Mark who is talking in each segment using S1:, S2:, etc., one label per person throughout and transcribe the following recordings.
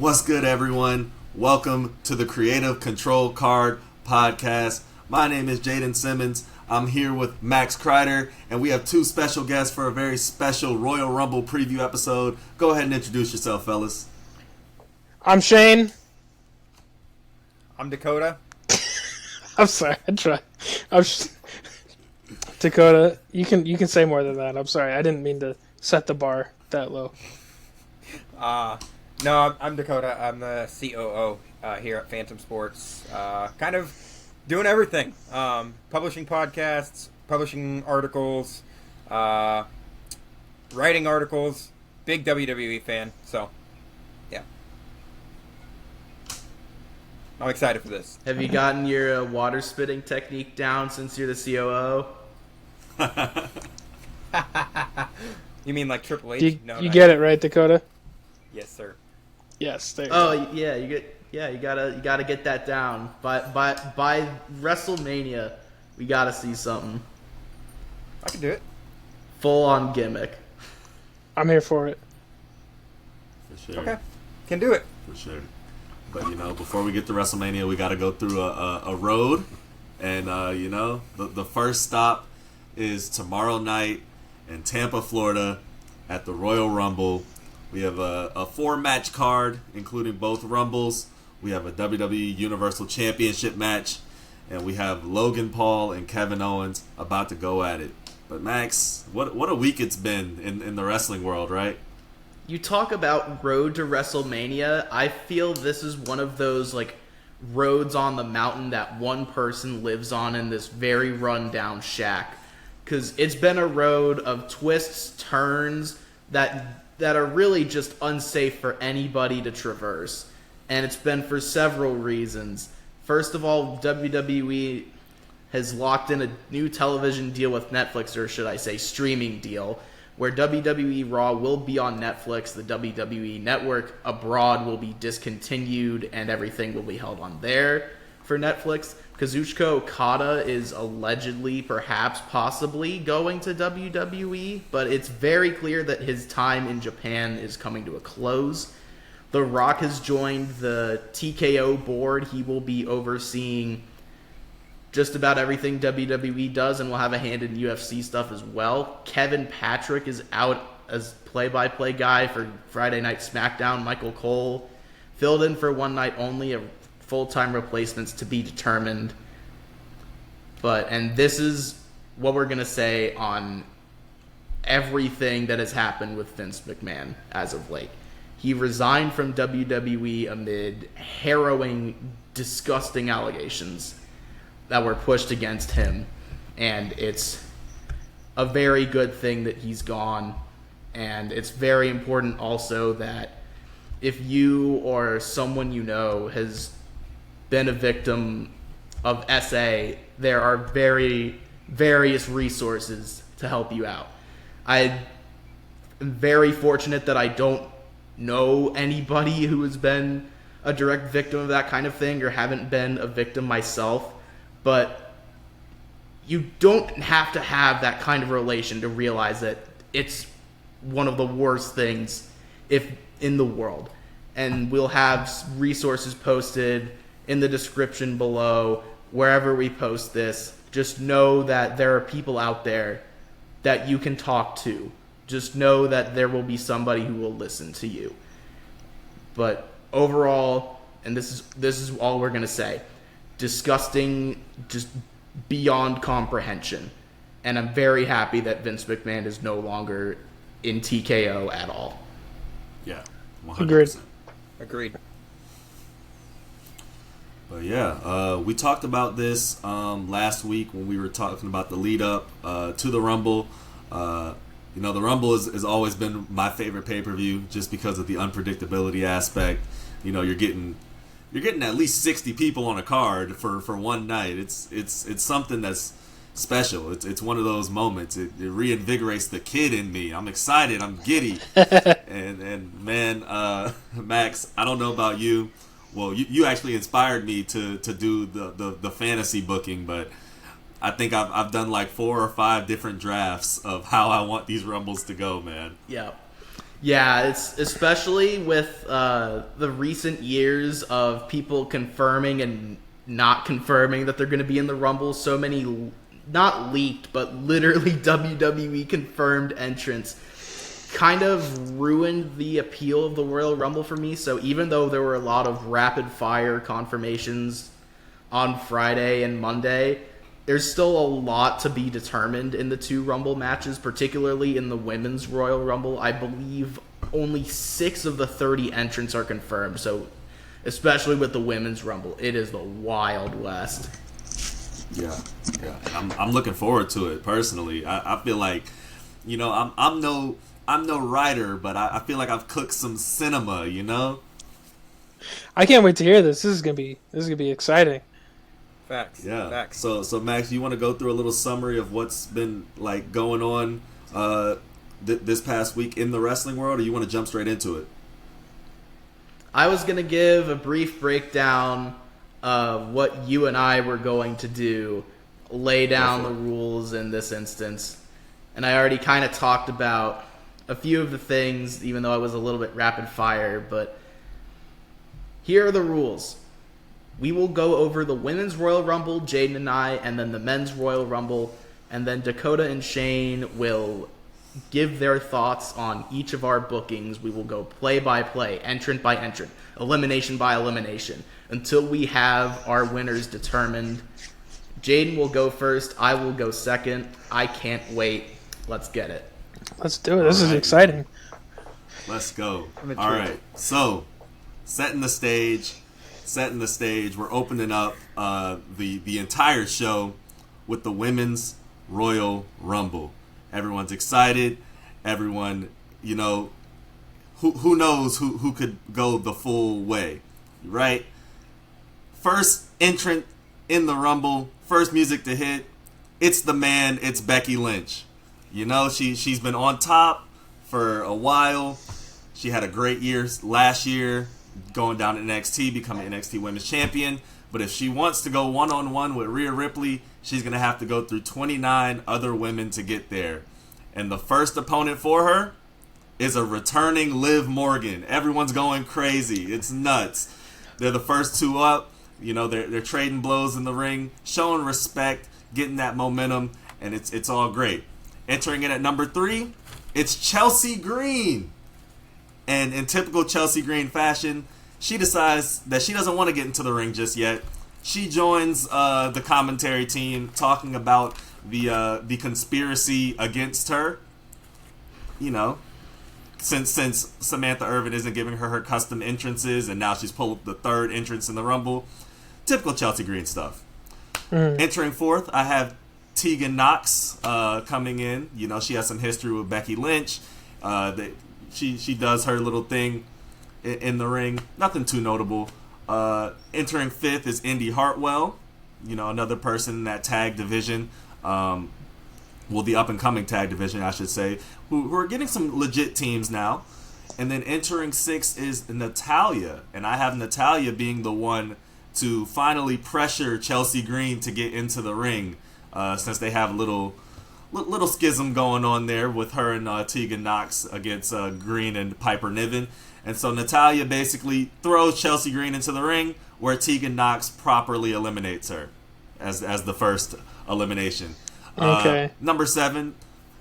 S1: What's good, everyone? Welcome to the Creative Control Card Podcast. My name is Jayden Simmons. I'm here with Max Crider, and we have two special guests for a very special Royal Rumble preview episode. Go ahead and introduce yourself, fellas.
S2: I'm Shane.
S3: I'm Dacota.
S2: I'm sorry, I tried. Dacota, you can say more than that. I'm sorry, I didn't mean to set the bar that low.
S3: No, I'm Dacota. I'm the COO here at Fantom Sports. Kind of doing everything. Publishing podcasts, publishing articles, writing articles. Big WWE fan, so yeah. I'm excited for this.
S4: Have you gotten your water spitting technique down since you're the COO?
S3: You mean like Triple H?
S2: You get it right, Dacota?
S3: Yes, sir.
S2: Yes. There you go.
S4: Yeah, you gotta get that down. By WrestleMania, we gotta see something
S3: I can do it.
S4: full on gimmick.
S2: I'm here for it.
S1: For sure.
S3: Okay, can do it.
S1: For sure. But, before we get to WrestleMania, we got to go through a road. And, the first stop is tomorrow night in Tampa, Florida at the Royal Rumble. We have a 4-match card, including both Rumbles. We have a WWE Universal Championship match. And we have Logan Paul and Kevin Owens about to go at it. But, Max, what a week it's been in the wrestling world, right?
S4: You talk about road to WrestleMania. I feel this is one of those roads on the mountain that one person lives on in this very rundown shack. Because it's been a road of twists, turns that are really just unsafe for anybody to traverse. And it's been for several reasons. First of all, WWE has locked in a new television deal with Netflix, or should I say streaming deal, where WWE Raw will be on Netflix, the WWE Network abroad will be discontinued, and everything will be held on there for Netflix. Kazuchika Okada is allegedly, perhaps, possibly going to WWE, but it's very clear that his time in Japan is coming to a close. The Rock has joined the TKO board. He will be overseeing just about everything WWE does and will have a hand in UFC stuff as well. Kevin Patrick is out as play-by-play guy for Friday Night SmackDown. Michael Cole filled in for one night only, a full-time replacements to be determined. And this is what we're going to say on everything that has happened with Vince McMahon as of late. He resigned from WWE amid harrowing, disgusting allegations that were pushed against him, and it's a very good thing that he's gone. And it's very important also that if you or someone you know has been a victim of SA, there are various resources to help you out. I am very fortunate that I don't know anybody who has been a direct victim of that kind of thing or haven't been a victim myself. But you don't have to have that kind of relation to realize that it's one of the worst things in the world. And we'll have resources posted in the description below, wherever we post this. Just know that there are people out there that you can talk to. Just know that there will be somebody who will listen to you. But overall, and this is all we're going to say, disgusting, just beyond comprehension. And I'm very happy that Vince McMahon is no longer in TKO at all.
S1: Yeah, 100%.
S3: Agreed.
S1: But yeah, we talked about this last week when we were talking about the lead up to the Rumble. The Rumble has always been my favorite pay-per-view just because of the unpredictability aspect. You're getting at least 60 people on a card for one night. It's something that's special. It's one of those moments. It reinvigorates the kid in me. I'm excited. I'm giddy. and man, Max, I don't know about you. Well, you actually inspired me to do the fantasy booking, but I think I've done like 4 or 5 different drafts of how I want these Rumbles to go, man.
S4: Yeah. Yeah, it's especially with the recent years of people confirming and not confirming that they're going to be in the Rumble. So many, not leaked, but literally WWE confirmed entrants kind of ruined the appeal of the Royal Rumble for me. So even though there were a lot of rapid fire confirmations on Friday and Monday, there's still a lot to be determined in the two Rumble matches, particularly in the Women's Royal Rumble. I believe only 6 of the 30 entrants are confirmed, so especially with the Women's Rumble, it is the Wild West.
S1: Yeah. I'm looking forward to it personally. I feel like, you know, I'm no writer, but I feel like I've cooked some cinema. You know.
S2: I can't wait to hear this. This is gonna be exciting.
S3: Facts.
S1: Yeah.
S3: Facts.
S1: So Max, you want to go through a little summary of what's been like going on this past week in the wrestling world, or you want to jump straight into it?
S4: I was going to give a brief breakdown of what you and I were going to do, lay down the rules in this instance. And I already kind of talked about a few of the things, even though I was a little bit rapid fire, but here are the rules. We will go over the Women's Royal Rumble, Jayden and I, and then the Men's Royal Rumble, and then Dacota and Shane will give their thoughts on each of our bookings. We will go play by play, entrant by entrant, elimination by elimination, until we have our winners determined. Jayden will go first. I will go second. I can't wait. Let's get it.
S2: Let's do it. This is exciting.
S1: Let's go. All right. So, setting the stage. We're opening up the entire show with the Women's Royal Rumble. Everyone's excited. Everyone, you know, who knows who could go the full way, right? First entrant in the Rumble, first music to hit. It's the man. It's Becky Lynch. You know, she's been on top for a while. She had a great year last year, going down to NXT, becoming NXT Women's Champion. But if she wants to go one-on-one with Rhea Ripley, she's going to have to go through 29 other women to get there. And the first opponent for her is a returning Liv Morgan. Everyone's going crazy. It's nuts. They're the first two up. You know, they're trading blows in the ring, showing respect, getting that momentum, and it's all great. Entering in at number 3, it's Chelsea Green. And in typical Chelsea Green fashion, she decides that she doesn't want to get into the ring just yet. She joins the commentary team talking about the conspiracy against her. You know, since Samantha Irvin isn't giving her custom entrances, and now she's pulled the third entrance in the Rumble. Typical Chelsea Green stuff. Entering 4th, I have Tegan Knox coming in. You know, she has some history with Becky Lynch. She does her little thing in the ring. Nothing too notable. Entering 5th is Indy Hartwell. You know, another person in that tag division. Well, the up-and-coming tag division, I should say. Who are getting some legit teams now. And then entering 6th is Natalya. And I have Natalya being the one to finally pressure Chelsea Green to get into the ring. Since they have a little schism going on there with her and Tegan Knox against Green and Piper Niven. And so Natalya basically throws Chelsea Green into the ring, where Tegan Knox properly eliminates her as the first elimination.
S2: Okay.
S1: Number 7,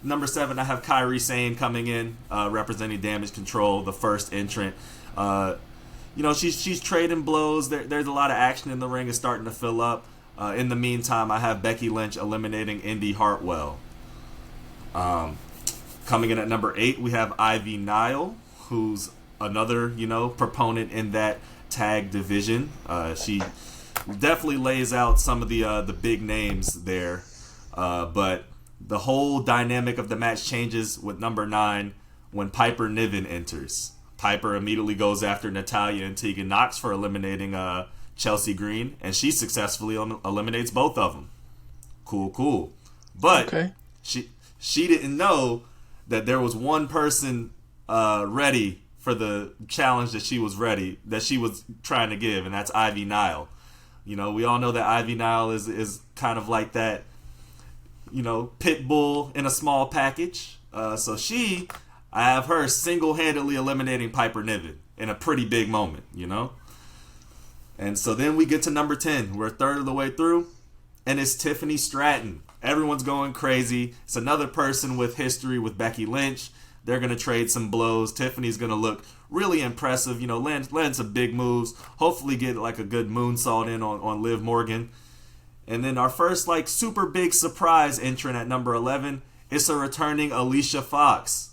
S1: I have Kairi Sane coming in, representing Damage Control, the first entrant. You know, she's trading blows. There's a lot of action in the ring. It's starting to fill up. In the meantime, I have Becky Lynch eliminating Indy Hartwell. Coming in at number 8, we have Ivy Nile, who's another, you know, proponent in that tag division. She definitely lays out some of the big names there. But the whole dynamic of the match changes with number 9 when Piper Niven enters. Piper immediately goes after Natalya and Tegan Knox for eliminating Chelsea Green, and she successfully eliminates both of them. Cool. But she didn't know that there was one person ready for the challenge that she was trying to give, and that's Ivy Nile. You know, we all know that Ivy Nile is kind of like that, you know, pit bull in a small package. So she, I have her single-handedly eliminating Piper Niven in a pretty big moment, you know? And so then we get to number 10. We're a third of the way through, and it's Tiffany Stratton. Everyone's going crazy. It's another person with history with Becky Lynch. They're going to trade some blows. Tiffany's going to look really impressive, you know, land some big moves. Hopefully get like a good moonsault in on Liv Morgan. And then our first like super big surprise entrant at number 11 is a returning Alicia Fox.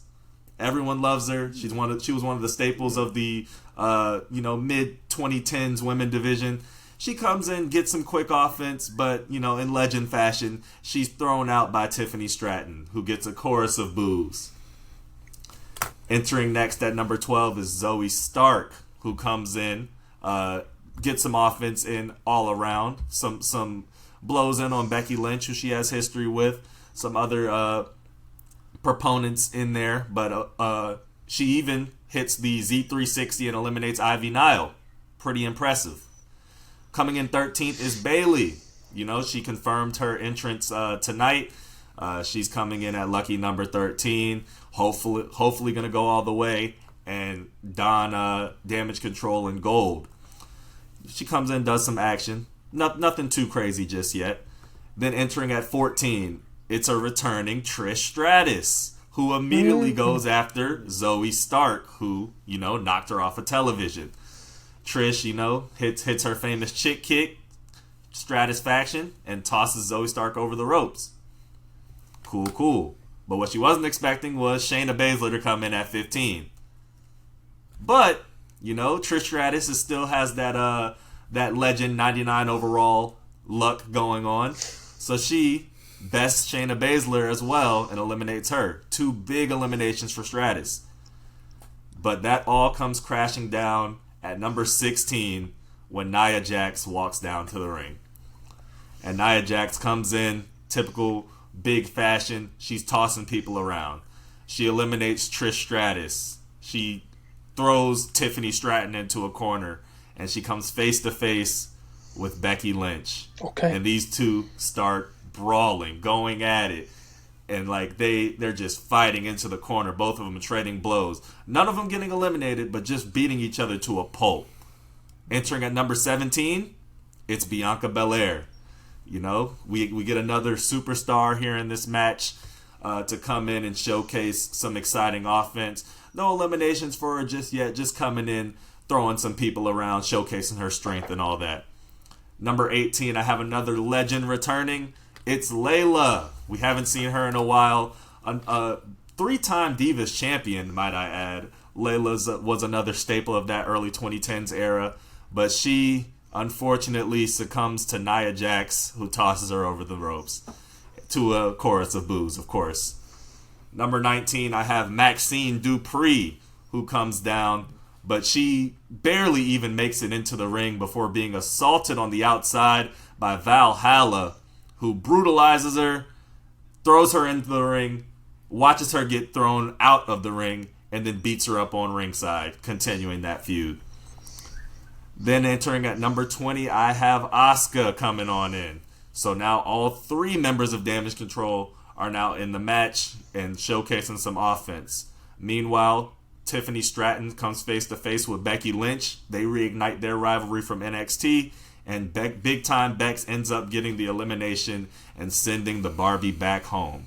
S1: Everyone loves her. She was one of the staples of the mid 2010s women division. She comes in, gets some quick offense, but in legend fashion, she's thrown out by Tiffany Stratton, who gets a chorus of boos. Entering next at number 12 is Zoe Stark, who comes in, gets some offense in all around, some blows in on Becky Lynch, who she has history with, some other proponents in there, but she even hits the Z360 and eliminates Ivy Nile. Pretty impressive. Coming in 13th is Bayley. She confirmed her entrance tonight. She's coming in at lucky number 13. Hopefully going to go all the way and don damage control in gold. She comes in, does some action. Nothing too crazy just yet. Then entering at 14, it's a returning Trish Stratus, who immediately goes after Zoe Stark, who, knocked her off of television. Trish, hits her famous chick kick, Stratisfaction, and tosses Zoe Stark over the ropes. Cool. But what she wasn't expecting was Shayna Baszler to come in at 15. But, Trish Stratus still has that legend 99 overall luck going on. So she bests Shayna Baszler as well and eliminates her. 2 big eliminations for Stratus. But that all comes crashing down at number 16 when Nia Jax walks down to the ring. And Nia Jax comes in, typical big fashion. She's tossing people around. She eliminates Trish Stratus. She throws Tiffany Stratton into a corner, and she comes face to face with Becky Lynch.
S2: Okay.
S1: And these two start brawling, going at it. And they're just fighting into the corner. Both of them trading blows. None of them getting eliminated, but just beating each other to a pulp. Entering at number 17, it's Bianca Belair. We get another superstar here in this match to come in and showcase some exciting offense. No eliminations for her just yet. Just coming in, throwing some people around, showcasing her strength and all that. Number 18, I have another legend returning. It's Layla. We haven't seen her in a while. 3-time Divas champion, might I add. Layla was another staple of that early 2010s era. But she, unfortunately, succumbs to Nia Jax, who tosses her over the ropes. To a chorus of boos, of course. Number 19, I have Maxine Dupree, who comes down. But she barely even makes it into the ring before being assaulted on the outside by Valhalla, who brutalizes her, throws her into the ring, watches her get thrown out of the ring, and then beats her up on ringside, continuing that feud. Then entering at number 20, I have Asuka coming on in. So now all 3 members of Damage Control are now in the match and showcasing some offense. Meanwhile, Tiffany Stratton comes face to face with Becky Lynch. They reignite their rivalry from NXT. And Big Time Bex ends up getting the elimination and sending the Barbie back home.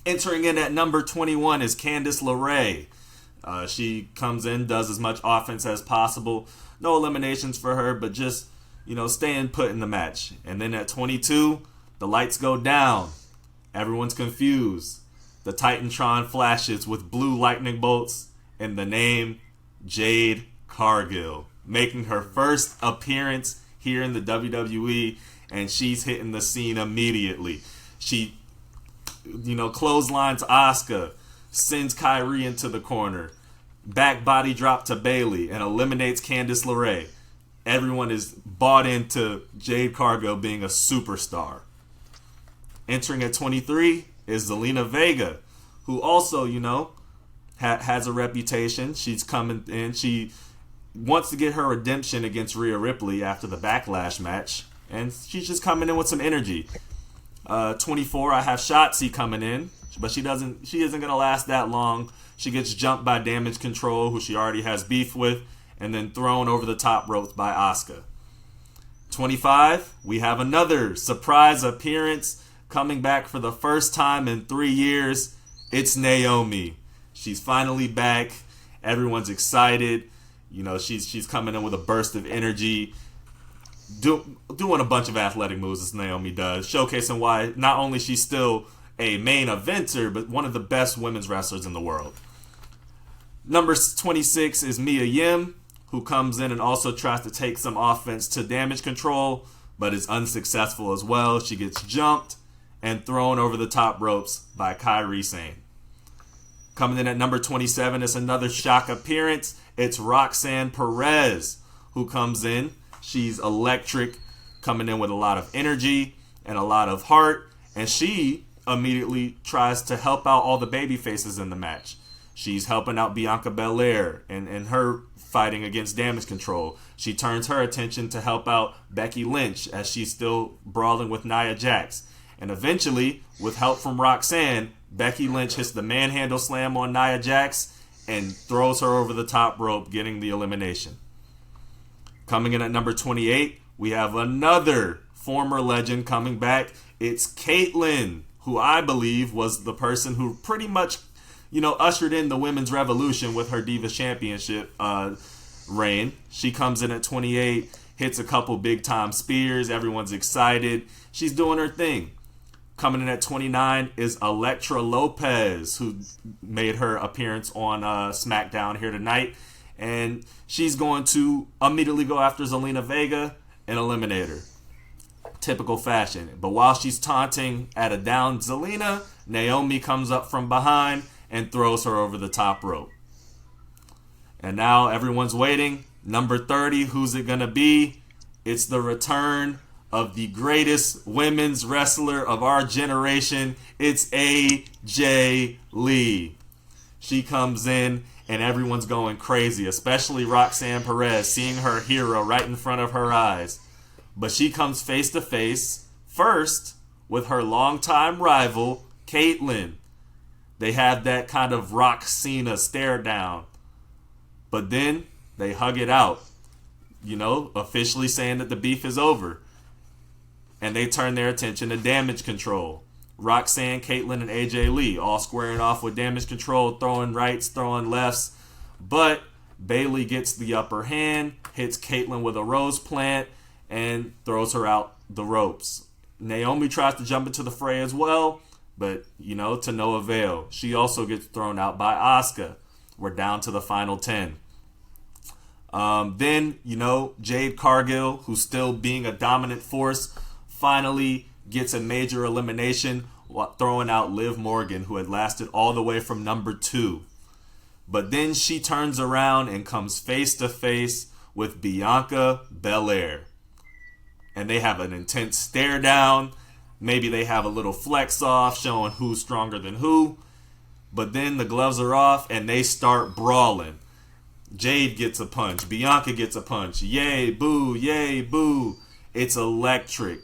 S1: Entering in at number 21 is Candice LeRae. She comes in, does as much offense as possible. No eliminations for her, but just, staying put in the match. And then at 22, the lights go down. Everyone's confused. The Titantron flashes with blue lightning bolts and the name Jade Cargill, making her first appearance here in the WWE, and she's hitting the scene immediately. She, clotheslines Asuka, sends Kyrie into the corner, back body drop to Bayley, and eliminates Candice LeRae. Everyone is bought into Jade Cargill being a superstar. Entering at 23 is Zelina Vega, who also, has a reputation. She's coming in. She wants to get her redemption against Rhea Ripley after the Backlash match, and she's just coming in with some energy. 24, I have Shotzi coming in. but she isn't gonna last that long. She gets jumped by Damage Control, who she already has beef with, and then thrown over the top ropes by Asuka. 25, we have another surprise appearance coming back for the first time in 3 years. It's Naomi. She's finally back. Everyone's excited. You know, she's coming in with a burst of energy, doing a bunch of athletic moves as Naomi does, showcasing why not only she's still a main eventer, but one of the best women's wrestlers in the world. Number 26 is Mia Yim, who comes in and also tries to take some offense to Damage Control, but is unsuccessful as well. She gets jumped and thrown over the top ropes by Kairi Sane. Coming in at number 27 is another shock appearance. It's Roxanne Perez who comes in. She's electric, coming in with a lot of energy and a lot of heart, and she immediately tries to help out all the baby faces in the match. She's helping out Bianca Belair and her fighting against Damage Control. She turns her attention to help out Becky Lynch as she's still brawling with Nia Jax. And eventually, with help from Roxanne, Becky Lynch hits the manhandle slam on Nia Jax and throws her over the top rope, getting the elimination. Coming in at number 28, we have another former legend coming back. It's Caitlyn, who I believe was the person who pretty much, ushered in the Women's Revolution with her Divas Championship reign. She comes in at 28, hits a couple big-time spears. Everyone's excited. She's doing her thing. Coming in at 29 is Elektra Lopez, who made her appearance on SmackDown here tonight. And she's going to immediately go after Zelina Vega and eliminate her. Typical fashion. But while she's taunting at a down Zelina, Naomi comes up from behind and throws her over the top rope. And now everyone's waiting. Number 30, who's it going to be? It's the return of the greatest women's wrestler of our generation. It's AJ Lee. She comes in and everyone's going crazy, especially Roxanne Perez, seeing her hero right in front of her eyes. But she comes face to face first with her longtime rival, Caitlyn. They have that kind of Rock Cena stare down. But then they hug it out, officially saying that the beef is over. And they turn their attention to Damage Control. Roxanne, Caitlyn, and AJ Lee all squaring off with Damage Control, throwing rights, throwing lefts. But Bayley gets the upper hand, hits Caitlyn with a rose plant, and throws her out the ropes. Naomi tries to jump into the fray as well, but, to no avail. She also gets thrown out by Asuka. We're down to the final 10. Then, Jade Cargill, who's still being a dominant force, finally gets a major elimination, throwing out Liv Morgan, who had lasted all the way from number 2. But then she turns around and comes face to face with Bianca Belair. And they have an intense stare down. Maybe they have a little flex off, showing who's stronger than who. But then the gloves are off and they start brawling. Jade gets a punch. Bianca gets a punch. Yay, boo, yay, boo. It's electric.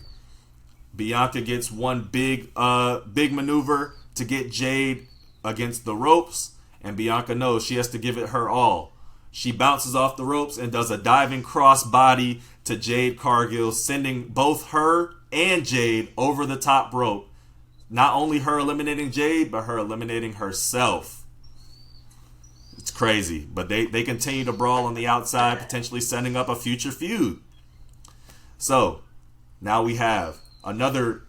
S1: Bianca gets one big maneuver to get Jade against the ropes, and Bianca knows she has to give it her all. She bounces off the ropes and does a diving crossbody to Jade Cargill, sending both her and Jade over the top rope. Not only her eliminating Jade, but her eliminating herself. It's crazy, but they continue to brawl on the outside, potentially setting up a future feud. So, now we have another,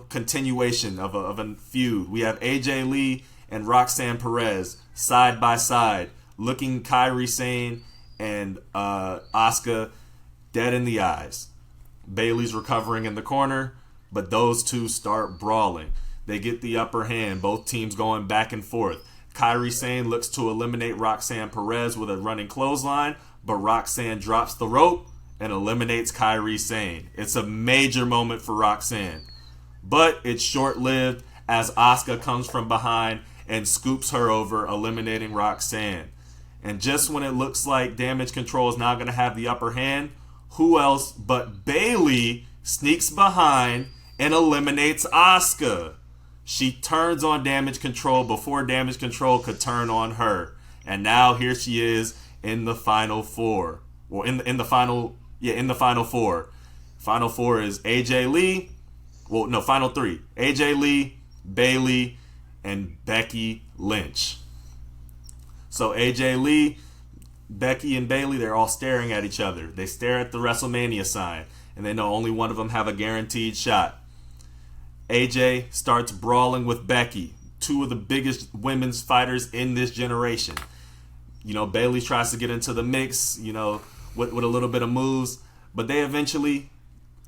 S1: continuation of a feud. We have AJ Lee and Roxanne Perez side by side, looking Kairi Sane and Asuka dead in the eyes. Bayley's recovering in the corner, but those two start brawling. They get the upper hand, both teams going back and forth. Kairi Sane looks to eliminate Roxanne Perez with a running clothesline, but Roxanne drops the rope and eliminates Kairi Sane. It's a major moment for Roxanne. But it's short-lived as Asuka comes from behind and scoops her over, eliminating Roxanne. And just when it looks like Damage Control is now going to have the upper hand, who else but Bayley sneaks behind and eliminates Asuka. She turns on Damage Control before Damage Control could turn on her. And now here she is in the Final Four. Well, in the Final Four. Final Four is AJ Lee. Well, no, Final Three. AJ Lee, Bayley, and Becky Lynch. So AJ Lee, Becky, and Bayley, they're all staring at each other. They stare at the WrestleMania sign, and they know only one of them have a guaranteed shot. AJ starts brawling with Becky, two of the biggest women's fighters in this generation. Bayley tries to get into the mix, with a little bit of moves, but they eventually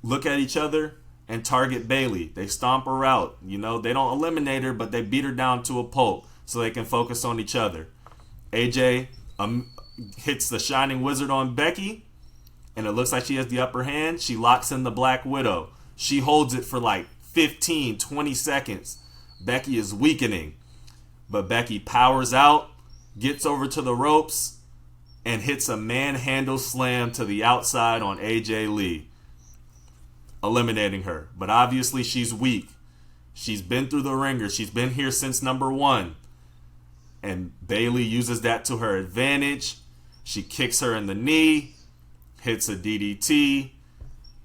S1: look at each other and target Bayley. They stomp her out. They don't eliminate her, but they beat her down to a pulp so they can focus on each other. AJ hits the Shining Wizard on Becky, and it looks like she has the upper hand. She locks in the Black Widow. She holds it for like 15, 20 seconds. Becky is weakening, but Becky powers out, gets over to the ropes, and hits a manhandle slam to the outside on AJ Lee, eliminating her. But obviously she's weak. She's been through the ringer. She's been here since number 1. And Bayley uses that to her advantage. She kicks her in the knee, hits a DDT,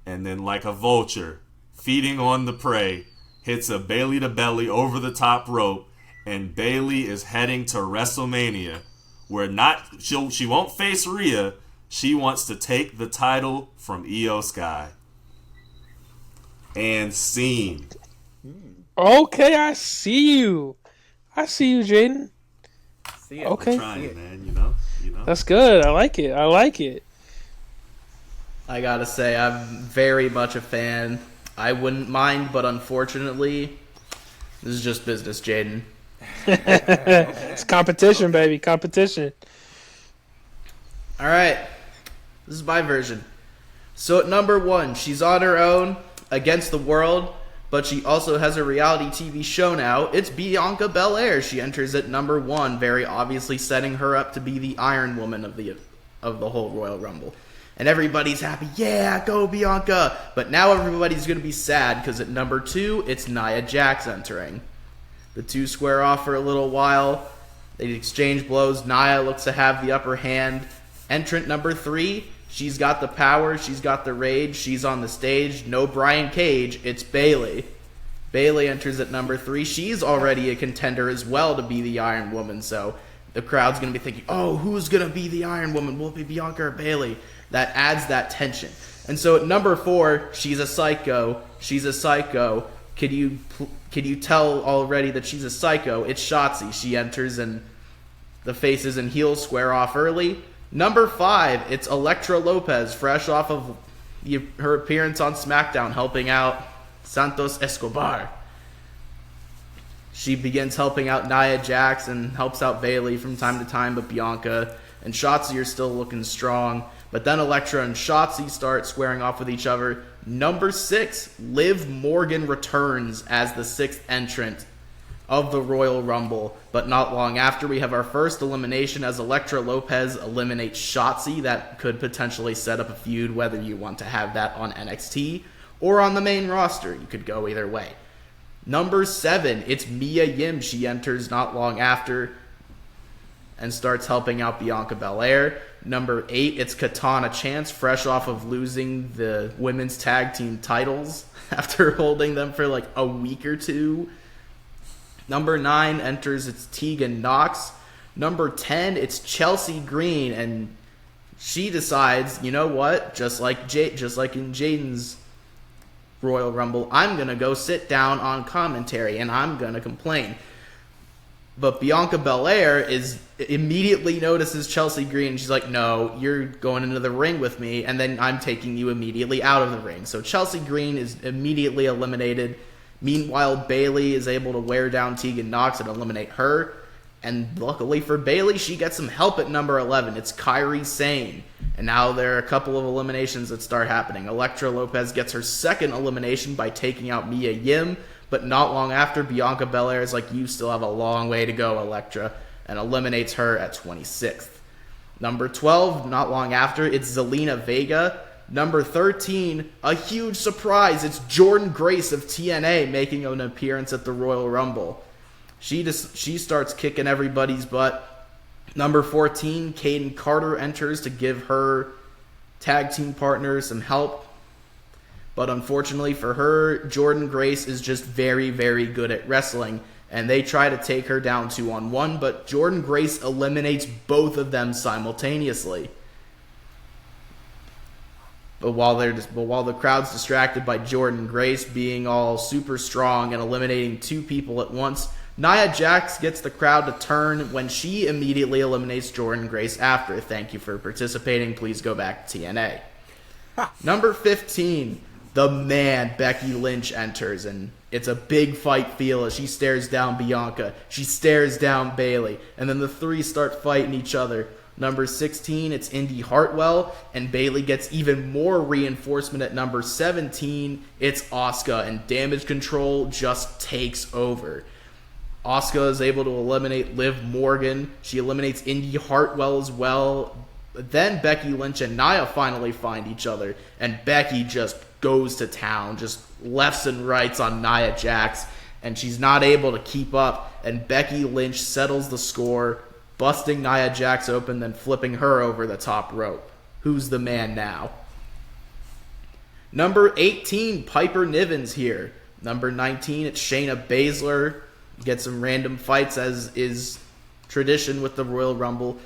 S1: and then like a vulture, feeding on the prey, hits a Bayley to belly over the top rope, and Bayley is heading to WrestleMania, where she won't face Rhea. She wants to take the title from Io Sky. And scene.
S2: Okay, I see you, Jayden.
S3: See it.
S2: Okay,
S1: I'm trying, man.
S2: That's good. I like it.
S4: I gotta say, I'm very much a fan. I wouldn't mind, but unfortunately, this is just business, Jayden.
S2: It's competition, baby. Competition.
S4: All right, this is my version. So at number 1, she's on her own against the world, but she also has a reality TV show now. It's Bianca Belair. She enters at number 1, very obviously setting her up to be the Iron Woman of the whole Royal Rumble. And everybody's happy, yeah, go Bianca. But now everybody's going to be sad because at number 2, it's Nia Jax entering. The two square off for a little while. They exchange blows. Nia looks to have the upper hand. Entrant number 3, she's got the power, she's got the rage, she's on the stage. No Brian Cage, it's Bayley. Bayley enters at number 3. She's already a contender as well to be the Iron Woman, so the crowd's going to be thinking, oh, who's going to be the Iron Woman? Will it be Bianca or Bayley? That adds that tension. And so at number 4, she's a psycho. She's a psycho. Could you tell already that she's a psycho? It's Shotzi. She enters and the faces and heels square off early. Number 5, it's Elektra Lopez, fresh off of her appearance on SmackDown, helping out Santos Escobar. She begins helping out Nia Jax and helps out Bayley from time to time, but Bianca and Shotzi are still looking strong. But then Elektra and Shotzi start squaring off with each other. Number 6, Liv Morgan returns as the 6th entrant of the Royal Rumble. But not long after, we have our first elimination as Elektra Lopez eliminates Shotzi. That could potentially set up a feud, whether you want to have that on NXT or on the main roster. You could go either way. Number 7, it's Mia Yim. She enters not long after and starts helping out Bianca Belair. Number 8, it's Katana Chance, fresh off of losing the women's tag team titles after holding them for like a week or two. Number 9 enters, it's Tegan Nox. Number 10, it's Chelsea Green, and she decides, you know what, just like in Jayden's Royal Rumble, I'm going to go sit down on commentary, and I'm going to complain. But Bianca Belair immediately notices Chelsea Green. She's like, no, you're going into the ring with me, and then I'm taking you immediately out of the ring. So Chelsea Green is immediately eliminated. Meanwhile, Bayley is able to wear down Tegan Nox and eliminate her. And luckily for Bayley, she gets some help at number 11. It's Kairi Sane. And now there are a couple of eliminations that start happening. Elektra Lopez gets her second elimination by taking out Mia Yim. But not long after, Bianca Belair is like, you still have a long way to go, Elektra, and eliminates her at 26th. Number 12, not long after, it's Zelina Vega. Number 13, a huge surprise. It's Jordynne Grace of TNA making an appearance at the Royal Rumble. She starts kicking everybody's butt. Number 14, Kayden Carter enters to give her tag team partner some help. But unfortunately for her, Jordynne Grace is just very, very good at wrestling. And they try to take her down 2-on-1, but Jordynne Grace eliminates both of them simultaneously. But while the crowd's distracted by Jordynne Grace being all super strong and eliminating two people at once, Nia Jax gets the crowd to turn when she immediately eliminates Jordynne Grace after. Thank you for participating. Please go back to TNA. Number 15, the man Becky Lynch enters, and it's a big fight feel as she stares down Bianca. She stares down Bayley, and then the three start fighting each other. Number 16, it's Indy Hartwell, and Bayley gets even more reinforcement at number 17. It's Asuka, and Damage Control just takes over. Asuka is able to eliminate Liv Morgan. She eliminates Indy Hartwell as well. Then Becky Lynch and Nia finally find each other, and Becky just goes to town, just lefts and rights on Nia Jax, and she's not able to keep up, and Becky Lynch settles the score, busting Nia Jax open, then flipping her over the top rope. Who's the man now? Number 18, Piper Niven's here. Number 19, it's Shayna Baszler. Get some random fights, as is tradition with the Royal Rumble.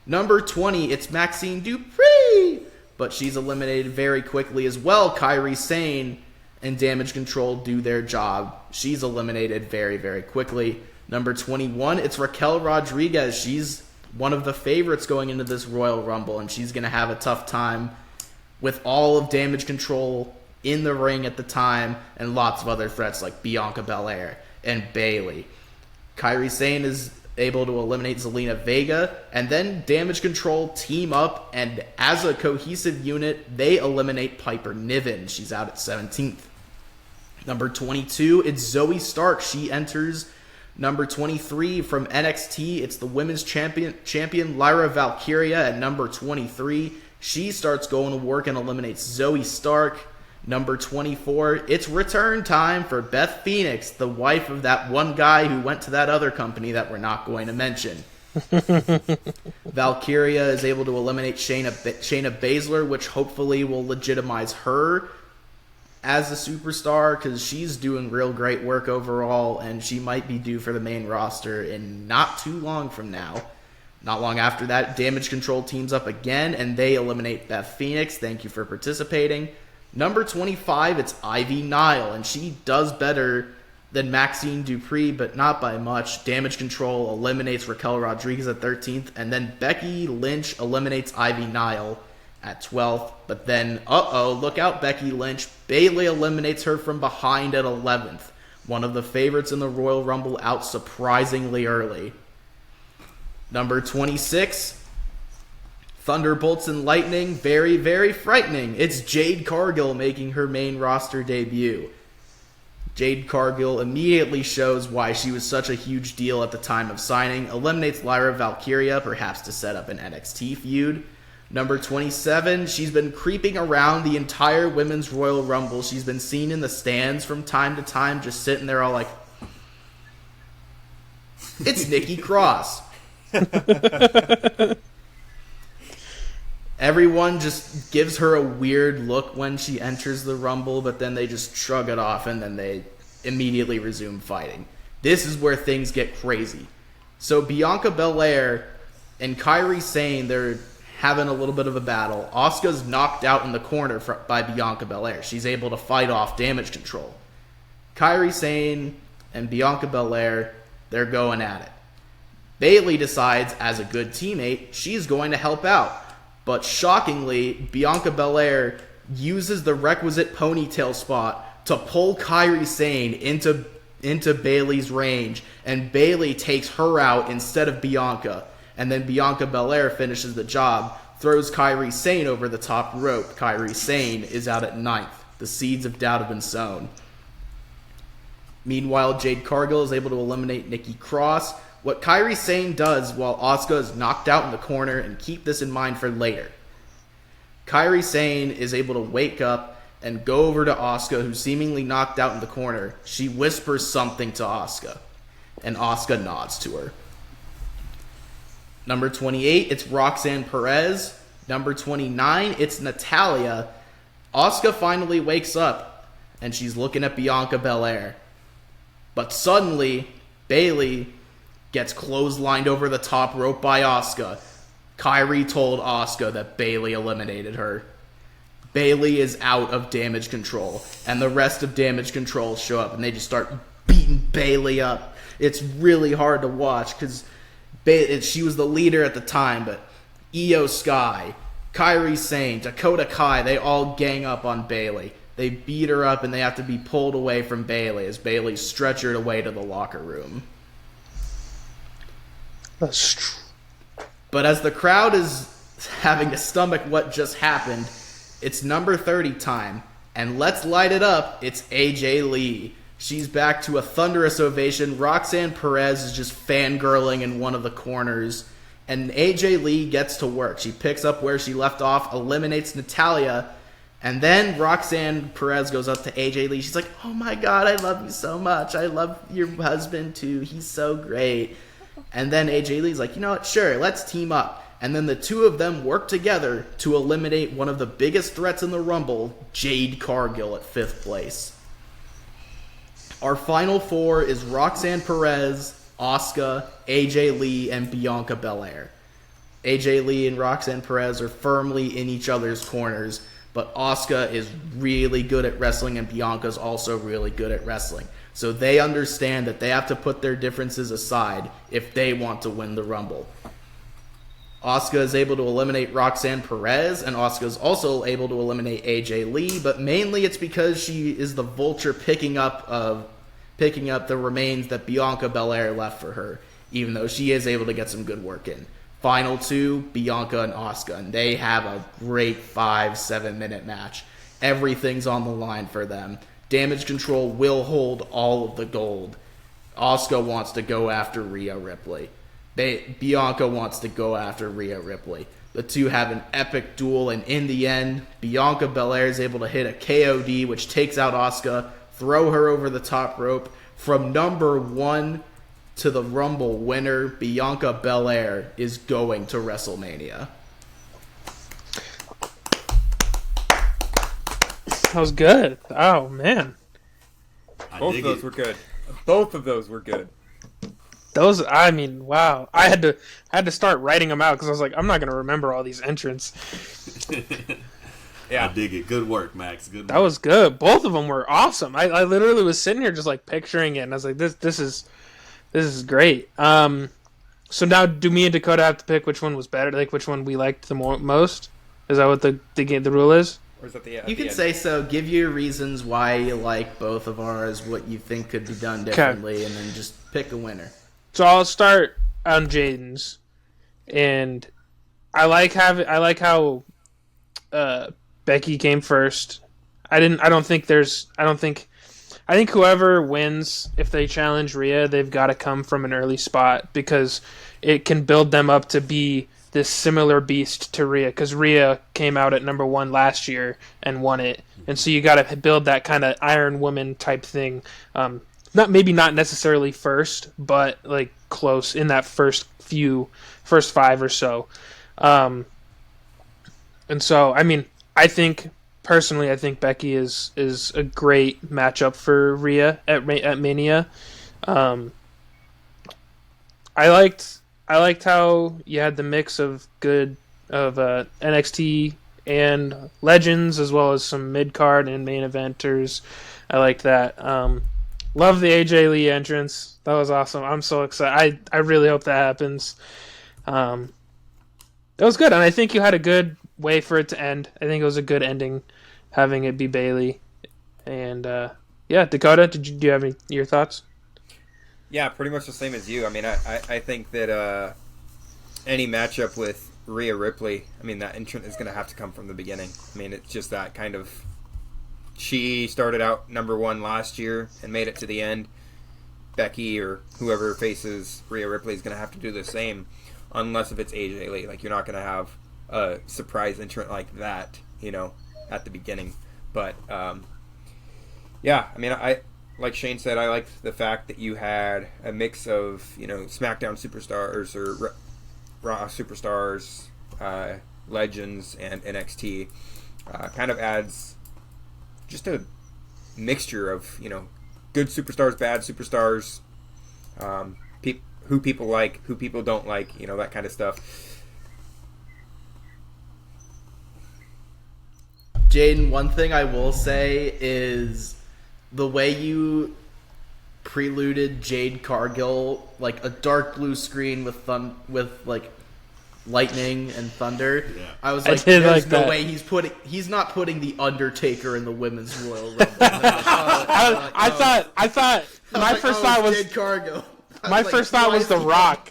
S4: Number 20, it's Maxine Dupri, but she's eliminated very quickly as well. Kairi Sane and Damage Control do their job. She's eliminated very, very quickly. Number 21, it's Raquel Rodriguez. She's one of the favorites going into this Royal Rumble, and she's going to have a tough time with all of Damage Control in the ring at the time and lots of other threats like Bianca Belair and Bayley. Kairi Sane is able to eliminate Zelina Vega, and then Damage Control team up, and as a cohesive unit, they eliminate Piper Niven. She's out at 17th. Number 22, it's Zoe Stark. She enters. Number 23 from NXT, it's the women's champion Lyra Valkyria at number 23. She starts going to work and eliminates Zoe Stark. Number 24, it's return time for Beth Phoenix, the wife of that one guy who went to that other company that we're not going to mention. Valkyria is able to eliminate Shayna Baszler, which hopefully will legitimize her as a superstar, because she's doing real great work overall, and she might be due for the main roster in not too long from now. Not long after that, Damage Control teams up again, and they eliminate Beth Phoenix. Thank you for participating. Number 25, it's Ivy Nile, and she does better than Maxine Dupri, but not by much. Damage Control eliminates Raquel Rodriguez at 13th, and then Becky Lynch eliminates Ivy Nile at 12th. But then, look out, Becky Lynch. Bayley eliminates her from behind at 11th. One of the favorites in the Royal Rumble out surprisingly early. Number 26, Thunderbolts and Lightning, very, very frightening. It's Jade Cargill making her main roster debut. Jade Cargill immediately shows why she was such a huge deal at the time of signing, eliminates Lyra Valkyria, perhaps to set up an NXT feud. Number 27, she's been creeping around the entire Women's Royal Rumble. She's been seen in the stands from time to time, just sitting there all like, it's Nikki Cross. Everyone just gives her a weird look when she enters the Rumble, but then they just shrug it off and then they immediately resume fighting. This is where things get crazy. So Bianca Belair and Kairi Sane, they're having a little bit of a battle. Asuka's knocked out in the corner by Bianca Belair. She's able to fight off Damage Control. Kairi Sane and Bianca Belair, they're going at it. Bayley decides, as a good teammate, she's going to help out. But shockingly, Bianca Belair uses the requisite ponytail spot to pull Kairi Sane into Bayley's range, and Bayley takes her out instead of Bianca. And then Bianca Belair finishes the job, throws Kairi Sane over the top rope. Kairi Sane is out at 9th. The seeds of doubt have been sown. Meanwhile, Jade Cargill is able to eliminate Nikki Cross. What Kairi Sane does while Asuka is knocked out in the corner, and keep this in mind for later. Kairi Sane is able to wake up and go over to Asuka, who's seemingly knocked out in the corner. She whispers something to Asuka, and Asuka nods to her. Number 28, it's Roxanne Perez. Number 29, it's Natalya. Asuka finally wakes up, and she's looking at Bianca Belair. But suddenly, Bayley gets clotheslined over the top rope by Asuka. Kairi told Asuka that Bayley eliminated her. Bayley is out of Damage Control, and the rest of Damage Control show up, and they just start beating Bayley up. It's really hard to watch, because she was the leader at the time, but Io Sky, Kairi Sane, Dakota Kai, they all gang up on Bayley. They beat her up, and they have to be pulled away from Bayley as Bayley's stretchered away to the locker room.
S2: That's true.
S4: But as the crowd is having to stomach what just happened, it's number 30 time, and let's light it up, it's AJ Lee. She's back to a thunderous ovation. Roxanne Perez is just fangirling in one of the corners, and AJ Lee gets to work. She picks up where she left off, eliminates Natalya, and then Roxanne Perez goes up to AJ Lee. She's like, oh my god, I love you so much. I love your husband too. He's so great. And then AJ Lee's like, you know what, sure, let's team up. And then the two of them work together to eliminate one of the biggest threats in the Rumble, Jade Cargill, at 5th place. Our final four is Roxanne Perez, Asuka, AJ Lee, and Bianca Belair. AJ Lee and Roxanne Perez are firmly in each other's corners, but Asuka is really good at wrestling, and Bianca's also really good at wrestling. So they understand that they have to put their differences aside if they want to win the Rumble. Asuka is able to eliminate Roxanne Perez, and Asuka is also able to eliminate AJ Lee, but mainly it's because she is the vulture picking up the remains that Bianca Belair left for her, even though she is able to get some good work in. Final two, Bianca and Asuka, and they have a great 5-7 minute match. Everything's on the line for them. Damage Control will hold all of the gold. Asuka wants to go after Rhea Ripley. Bianca wants to go after Rhea Ripley. The two have an epic duel, and in the end, Bianca Belair is able to hit a KOD, which takes out Asuka, throw her over the top rope. From number 1 to the Rumble winner, Bianca Belair is going to WrestleMania.
S2: That was good. Oh, man.
S3: Both of those were good. Both of those were good.
S2: Those, I mean, wow. I had to start writing them out because I was like, I'm not going to remember all these entrants.
S3: Yeah.
S1: I dig it. Good work, Max. Good work.
S2: That was good. Both of them were awesome. I literally was sitting here just like picturing it, and I was like, this is great. So now do me and Dakota have to pick which one was better, like which one we liked the most? Is that what the rule is?
S3: Or is that
S4: you can say so. Give your reasons why you like both of ours, what you think could be done differently, and then just pick a winner.
S2: So I'll start on Jayden's, and I like how Becky came first. I think whoever wins, if they challenge Rhea, they've got to come from an early spot because it can build them up to be this similar beast to Rhea, because Rhea came out at number 1 last year and won it, and so you got to build that kind of Iron Woman type thing. Not necessarily first, but like close in that first 5 or so. And so, I mean, I think Becky is a great matchup for Rhea at Mania. I liked how you had the mix of NXT and Legends, as well as some mid card and main eventers. I liked that. Love the AJ Lee entrance. That was awesome. I'm so excited. I really hope that happens. That was good, and I think you had a good way for it to end. I think it was a good ending, having it be Bayley. And Dakota, do you have your thoughts?
S3: Yeah, pretty much the same as you. I mean, I think that any matchup with Rhea Ripley, I mean, that entrant is going to have to come from the beginning. I mean, it's just that kind of... She started out number 1 last year and made it to the end. Becky or whoever faces Rhea Ripley is going to have to do the same, unless if it's AJ Lee. Like, you're not going to have a surprise entrant like that, at the beginning. But yeah, I mean, I like Shane said, I liked the fact that you had a mix of SmackDown superstars or Raw superstars, legends, and NXT. Kind of adds just a mixture of good superstars, bad superstars, who people like, who people don't like, that kind of stuff.
S4: Jayden, one thing I will say is the way you preluded Jade Cargill, like a dark blue screen with lightning and thunder. Yeah. I was like, there's no way he's not putting the Undertaker in the Women's Royal Rumble.
S2: I thought my first thought was
S4: Jade Cargill.
S2: My first thought was The Rock.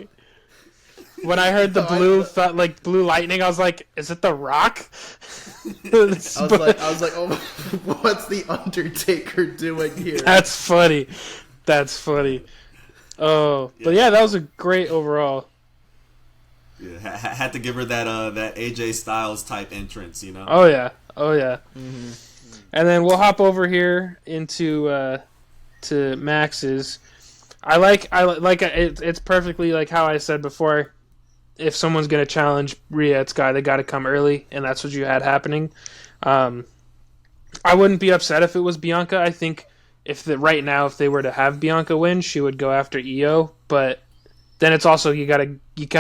S2: When I heard the blue lightning, I was like, "Is it The Rock?"
S4: I was like, "Oh, what's the Undertaker doing here?"
S2: That's funny. Oh, but yeah, that was a great overall.
S1: Yeah, had to give her that AJ Styles type entrance,
S2: Oh yeah. Mm-hmm. And then we'll hop over here into to Max's. I like it's perfectly like how I said before. If someone's gonna challenge Rhea's guy, they got to come early, and that's what you had happening. I wouldn't be upset if it was Bianca. I think right now if they were to have Bianca win, she would go after Io. But then it's also you kind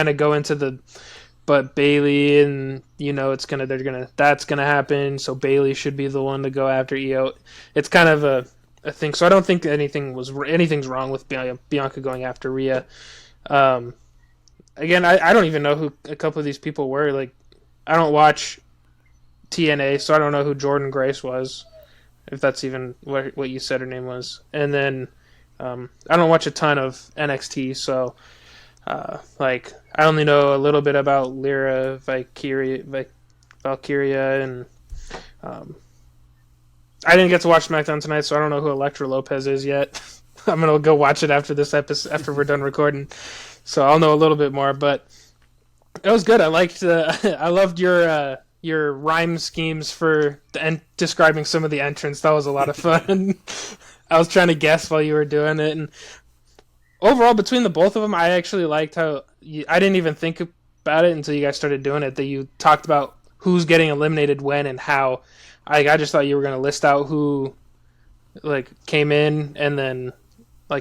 S2: of go into but Bayley and that's gonna happen. So Bayley should be the one to go after Io. It's kind of a thing. So I don't think anything's wrong with Bianca going after Rhea. Again, I don't even know who a couple of these people were. Like, I don't watch TNA, so I don't know who Jordan Grace was, if that's even what you said her name was. And then I don't watch a ton of NXT, so I only know a little bit about Lyra Valkyria, and I didn't get to watch SmackDown tonight, so I don't know who Elektra Lopez is yet. I'm gonna go watch it after this episode, after we're done recording. So I'll know a little bit more, but it was good. I liked. I loved your rhyme schemes for describing some of the entrants. That was a lot of fun. I was trying to guess while you were doing it, and overall, between the both of them, I actually liked how I didn't even think about it until you guys started doing it. That you talked about who's getting eliminated when and how. I just thought you were going to list out who came in and then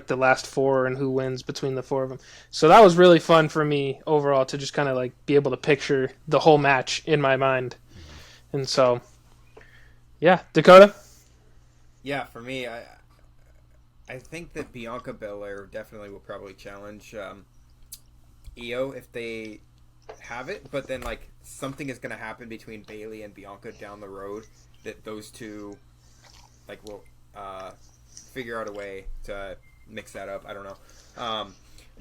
S2: the last four and who wins between the four of them. So that was really fun for me overall to just kind of be able to picture the whole match in my mind. And so, yeah, Dakota?
S3: Yeah, for me, I think that Bianca Belair definitely will probably challenge Io if they have it, but then something is going to happen between Bayley and Bianca down the road that those two will figure out a way to mix that up. I don't know.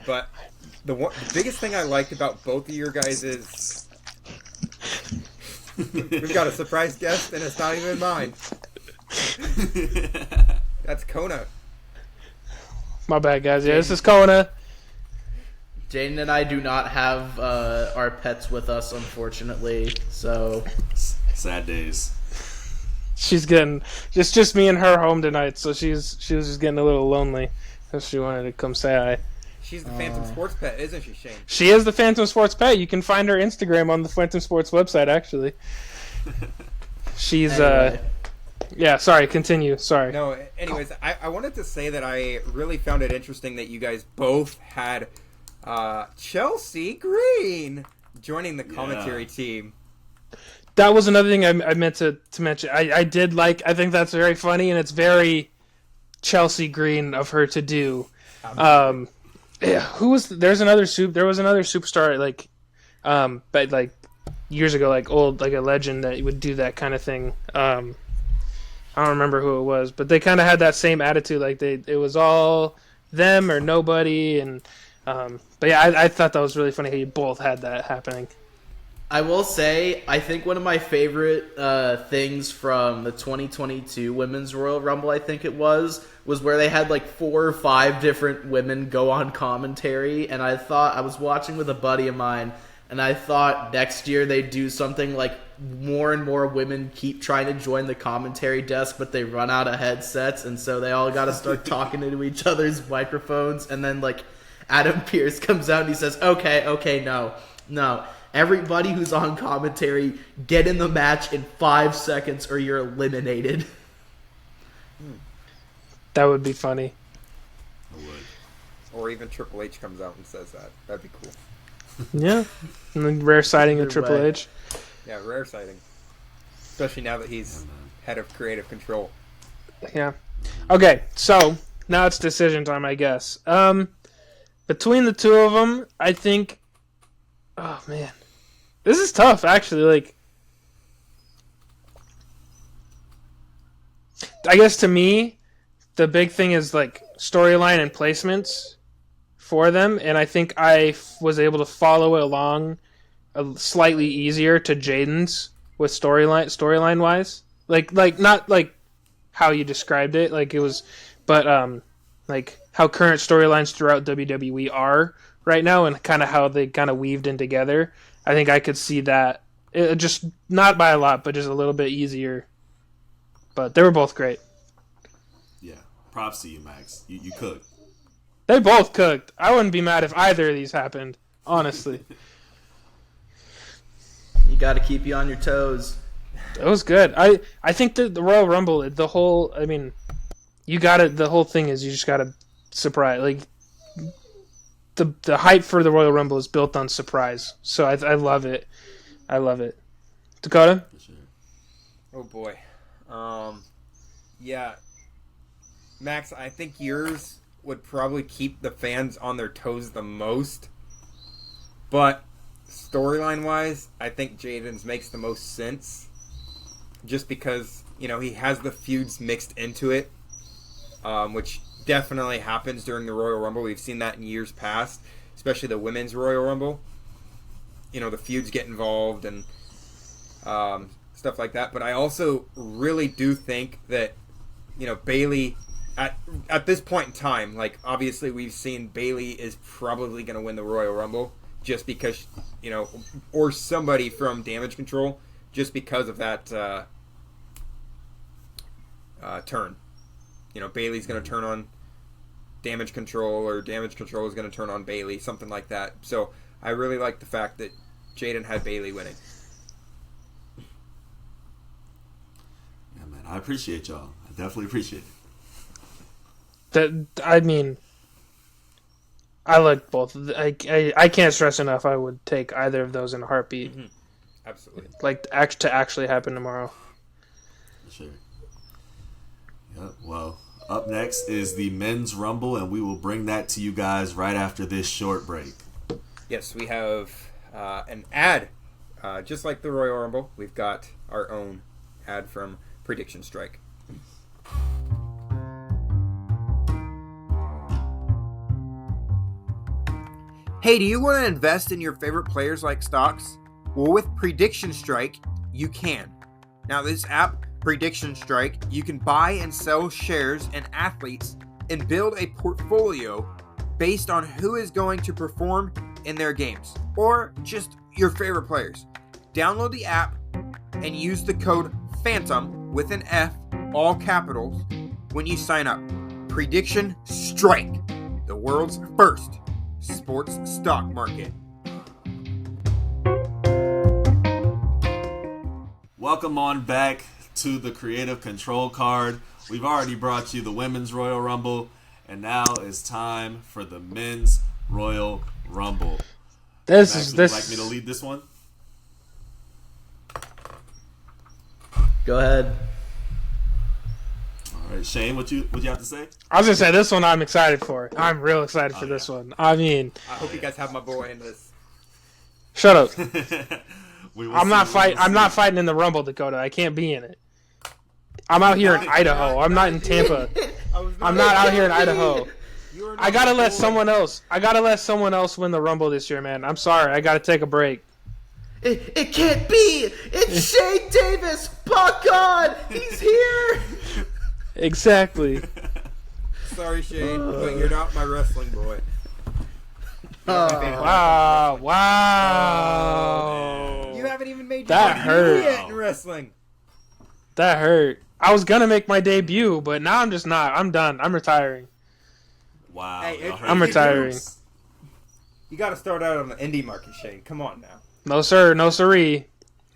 S3: But the biggest thing I liked about both of your guys is we've got a surprise guest and it's not even mine. That's Kona.
S2: My bad, guys. Yeah, this is Kona.
S4: Jayden and I do not have our pets with us, unfortunately. So
S1: sad days.
S2: She's getting just me and her home tonight, so she was just getting a little lonely, so she wanted to come say hi.
S3: She's the Fantom Sports pet, isn't she, Shane?
S2: She is the Fantom Sports pet. You can find her Instagram on the Fantom Sports website, actually. She's
S4: anyway.
S2: Yeah, sorry, continue. Sorry.
S3: No, anyways, I wanted to say that I really found it interesting that you guys both had Chelsea Green joining the commentary team.
S2: That was another thing I meant to mention. I did I think that's very funny, and it's very Chelsea Green of her to do. Yeah, there was another superstar but years ago, old, a legend that would do that kind of thing. I don't remember who it was, but they kind of had that same attitude, it was all them or nobody, and but yeah, I thought that was really funny how you both had that happening.
S4: I will say, I think one of my favorite things from the 2022 Women's Royal Rumble, I think it was where they had 4 or 5 different women go on commentary, and I was watching with a buddy of mine, And I thought next year they'd do something like more and more women keep trying to join the commentary desk, but they run out of headsets, and so they all got to start talking into each other's microphones. And then, like, Adam Pearce comes out and he says, okay, no. Everybody who's on commentary, get in the match in 5 seconds or you're eliminated.
S2: That would be funny.
S1: I would.
S3: Or even Triple H comes out and says that. That'd be cool.
S2: Yeah. And then rare sighting of
S4: Either
S2: Triple
S4: way.
S2: H.
S3: Yeah, rare sighting. Especially now that he's head of creative control.
S2: Yeah. Okay, so now it's decision time, I guess. Between the two of them, I think... Oh, man. This is tough, actually. Like, I guess to me, the big thing is, like, storyline and placements for them, and I think I was able to follow it along slightly easier to Jayden's with storyline wise. Like not like how you described it, like it was, but like how current storylines throughout WWE are right now, and kind of how they kind of weaved in together. I think I could see that, just not by a lot, but just a little bit easier. But they were both great.
S1: Yeah, props to you, Max. You cooked.
S2: They both cooked. I wouldn't be mad if either of these happened, honestly.
S4: You got to keep you on your toes.
S2: It was good. I think that the Royal Rumble, the whole thing is you just gotta surprise. Like, the hype for the Royal Rumble is built on surprise. So I love it. I love it. Dakota?
S1: For sure.
S3: Oh boy. Yeah. Max, I think yours would probably keep the fans on their toes the most. But storyline wise, I think Jayden's makes the most sense. Just because, he has the feuds mixed into it. Which definitely happens during the Royal Rumble. We've seen that in years past. Especially the Women's Royal Rumble. The feuds get involved and stuff like that. But I also really do think that, Bayley... At this point in time, like, obviously we've seen Bayley is probably going to win the Royal Rumble just because, or somebody from Damage Control just because of that turn. Bayley's going to turn on Damage Control, or Damage Control is going to turn on Bayley, something like that. So I really like the fact that Jayden had Bayley winning.
S1: Yeah, man, I appreciate y'all. I definitely appreciate it.
S2: I like both. I can't stress enough. I would take either of those in a heartbeat.
S3: Mm-hmm. Absolutely.
S2: Like to actually happen tomorrow.
S1: Sure. Yep. Well, up next is the Men's Rumble, and we will bring that to you guys right after this short break.
S3: Yes, we have an ad. Just like the Royal Rumble, we've got our own ad from Prediction Strike. Hey, do you want to invest in your favorite players like stocks? Well, with Prediction Strike, you can. Now, this app, Prediction Strike, you can buy and sell shares and athletes and build a portfolio based on who is going to perform in their games, or just your favorite players. Download the app and use the code Fantom with an F, all capitals, when you sign up. Prediction Strike, the world's first sports stock market.
S1: Welcome on back to the Creative Control card. We've already brought you the Women's Royal Rumble, and now it's time for the Men's Royal Rumble. Max, would you like me to lead this one?
S4: Go ahead.
S1: All right, Shane, what you have to say?
S2: I was gonna say this one. I'm excited for. I'm real excited for this one. I mean,
S3: I hope you guys have my boy in this.
S2: shut up.
S1: I'm
S2: not fighting in the Rumble, Dakota. I can't be in it. I'm out here in Idaho. I'm not in Tampa. I'm not out here in Idaho. I gotta let someone else. I gotta let someone else win the Rumble this year, man. I'm sorry. I gotta take a break.
S4: It can't be. It's Shane Davis. Buck on. He's here.
S2: Exactly.
S3: Sorry, Shane, but you're not my wrestling boy.
S2: Wow.
S3: You haven't even made your
S2: That
S3: debut
S2: hurt.
S3: yet in wrestling.
S2: That hurt. I was gonna make my debut, but now I'm just not. I'm done. I'm retiring.
S1: Wow.
S3: Hey,
S1: y'all heard
S2: I'm
S1: it.
S2: retiring.
S3: You got to start out on the indie market, Shane. Come on now.
S2: No sir, no siree.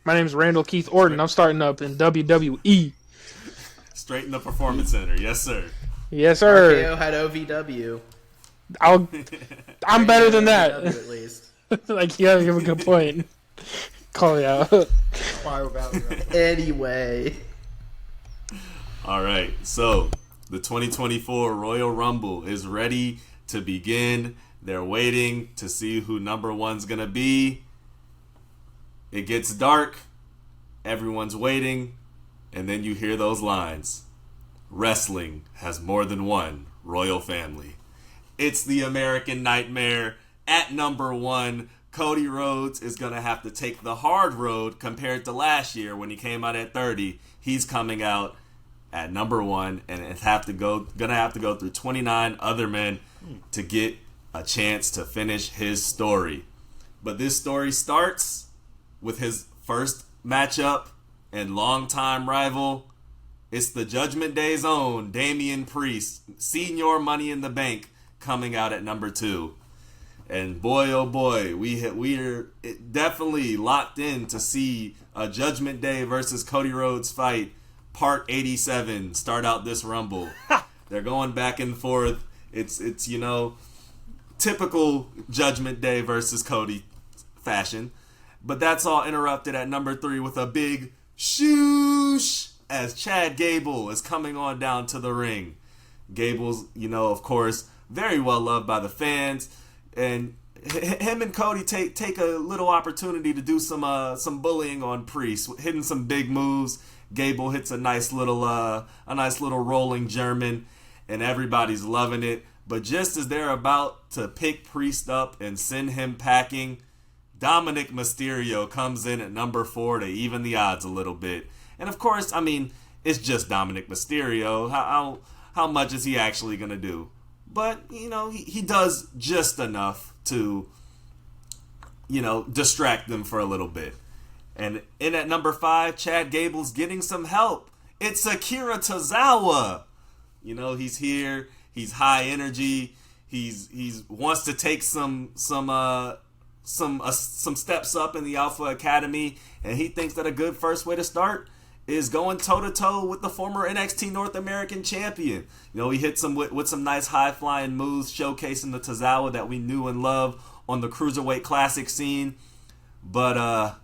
S2: My name's Randall Keith Orton. I'm starting up in WWE.
S1: Straight in the Performance Center. Yes, sir.
S2: Yes sir.
S4: RKO had OVW.
S2: I'm better than that.
S4: OVW at least.
S2: Like, yeah, you have a good point. Call me out.
S3: Bio Valley Wrestling.
S4: Anyway.
S1: All right. So, the 2024 Royal Rumble is ready to begin. They're waiting to see who number one's going to be. It gets dark. Everyone's waiting. And then you hear those lines. Wrestling has more than one royal family. It's the American Nightmare at number one. Cody Rhodes is going to have to take the hard road compared to last year when he came out at 30. He's coming out at number one and gonna have to go through 29 other men to get a chance to finish his story. But this story starts with his first matchup and longtime rival. It's the Judgment Day's own Damian Priest, Senior Money in the Bank, coming out at number two. And boy, oh boy, we're definitely locked in to see a Judgment Day versus Cody Rhodes fight, part 87, start out this Rumble. They're going back and forth. It's typical Judgment Day versus Cody fashion. But that's all interrupted at number 3 with a big shoosh as Chad Gable is coming on down to the ring. Gable's, of course, very well loved by the fans. And him and Cody take a little opportunity to do some bullying on Priest, hitting some big moves. Gable hits a nice little rolling German, and everybody's loving it. But just as they're about to pick Priest up and send him packing, Dominic Mysterio comes in at number 4 to even the odds a little bit. And of course, it's just Dominic Mysterio. How much is he actually gonna do? But, he does just enough to, distract them for a little bit. And in at number 5, Chad Gable's getting some help. It's Akira Tozawa. He's here. He's high energy. He's wants to take some steps up in the Alpha Academy, and he thinks that a good first way to start is going toe-to-toe with the former NXT North American champion. He hits him with some nice high-flying moves, showcasing the Tozawa that we knew and loved on the Cruiserweight Classic scene. But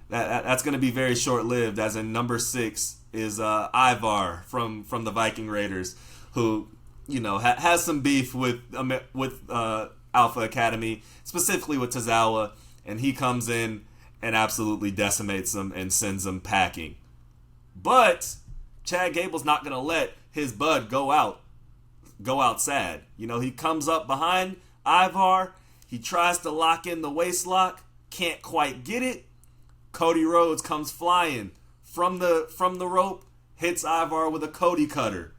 S1: that's going to be very short-lived, as in number 6 is Ivar from the Viking Raiders, who, has some beef with Alpha Academy, specifically with Tozawa, and he comes in and absolutely decimates them and sends them packing. But Chad Gable's not going to let his bud go out sad. He comes up behind Ivar. He tries to lock in the waist lock. Can't quite get it. Cody Rhodes comes flying from the rope, hits Ivar with a Cody cutter.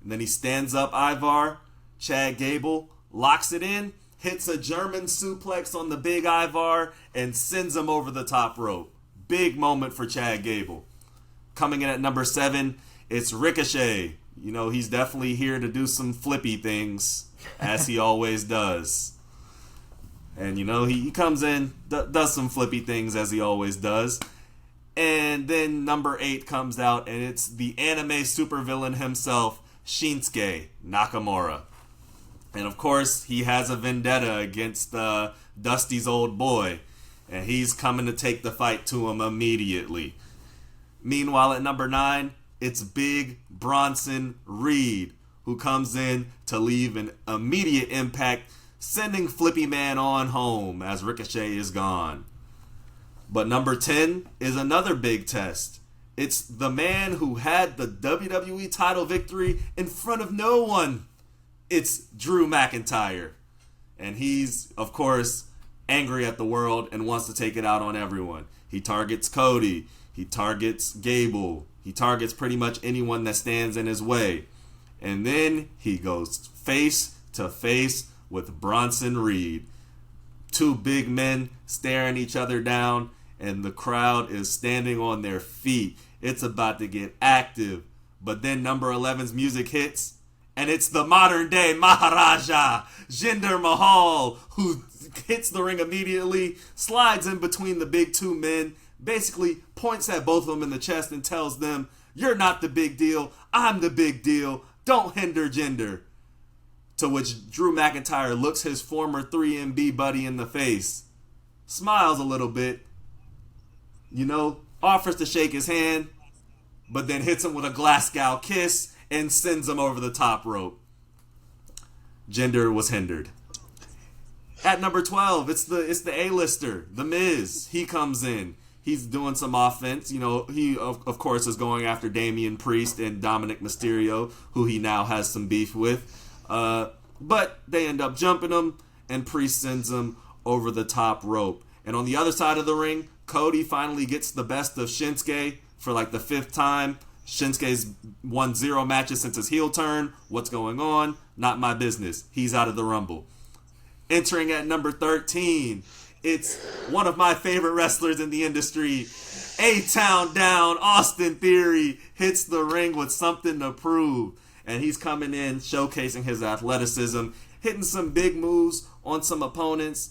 S1: And then he stands up Ivar. Chad Gable locks it in, hits a German suplex on the big Ivar, and sends him over the top rope. Big moment for Chad Gable. Coming in at number 7, it's Ricochet. He's definitely here to do some flippy things, as he always does. And, he comes in, does some flippy things, as he always does. And then number 8 comes out, and it's the anime supervillain himself, Shinsuke Nakamura. And, of course, he has a vendetta against Dusty's old boy, and he's coming to take the fight to him immediately. Meanwhile, at number 9, it's Big Bronson Reed, who comes in to leave an immediate impact, sending Flippy Man on home as Ricochet is gone. But number 10 is another big test. It's the man who had the WWE title victory in front of no one. It's Drew McIntyre. And he's, of course, angry at the world and wants to take it out on everyone. He targets Cody. He targets Gable. He targets pretty much anyone that stands in his way. And then he goes face to face with Bronson Reed. Two big men staring each other down, and the crowd is standing on their feet. It's about to get active. But then number 11's music hits, and it's the modern day Maharaja, Jinder Mahal, who hits the ring immediately, slides in between the big two men, basically points at both of them in the chest and tells them, "You're not the big deal, I'm the big deal, don't hinder Jinder." To which Drew McIntyre looks his former 3MB buddy in the face, smiles a little bit, offers to shake his hand, but then hits him with a Glasgow kiss and sends him over the top rope. Jinder was hindered. At number 12, it's the A-lister, The Miz. He comes in. He's doing some offense. He, of course, is going after Damian Priest and Dominic Mysterio, who he now has some beef with. But they end up jumping him, and Priest sends him over the top rope. And on the other side of the ring, Cody finally gets the best of Shinsuke for like the 5th time. Shinsuke's won 0 matches since his heel turn. What's going on? Not my business. He's out of the Rumble. Entering at number 13, it's one of my favorite wrestlers in the industry. A-Town Down, Austin Theory, hits the ring with something to prove. And he's coming in, showcasing his athleticism, hitting some big moves on some opponents,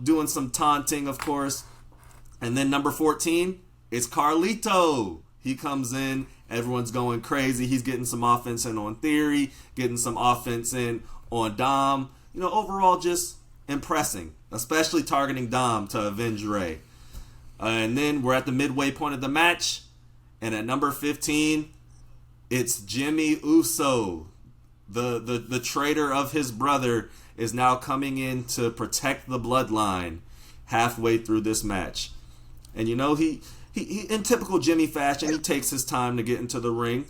S1: doing some taunting, of course. And then number 14, it's Carlito. He comes in, everyone's going crazy. He's getting some offense in on Theory, getting some offense in on Dom. Overall just impressing, especially targeting Dom to avenge Ray. And then we're at the midway point of the match. And at number 15, it's Jimmy Uso. The traitor of his brother is now coming in to protect the bloodline halfway through this match. And he in typical Jimmy fashion, he takes his time to get into the ring.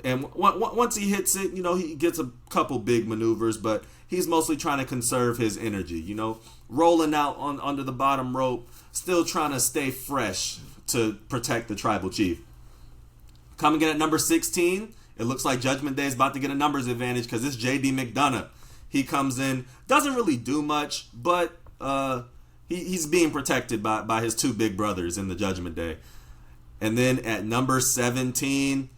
S1: And once he hits it, he gets a couple big maneuvers, but he's mostly trying to conserve his energy, rolling out under the bottom rope, still trying to stay fresh to protect the tribal chief. Coming in at number 16, it looks like Judgment Day is about to get a numbers advantage because it's JD McDonough. He comes in, doesn't really do much, but he's being protected by his two big brothers in the Judgment Day. And then at number 17,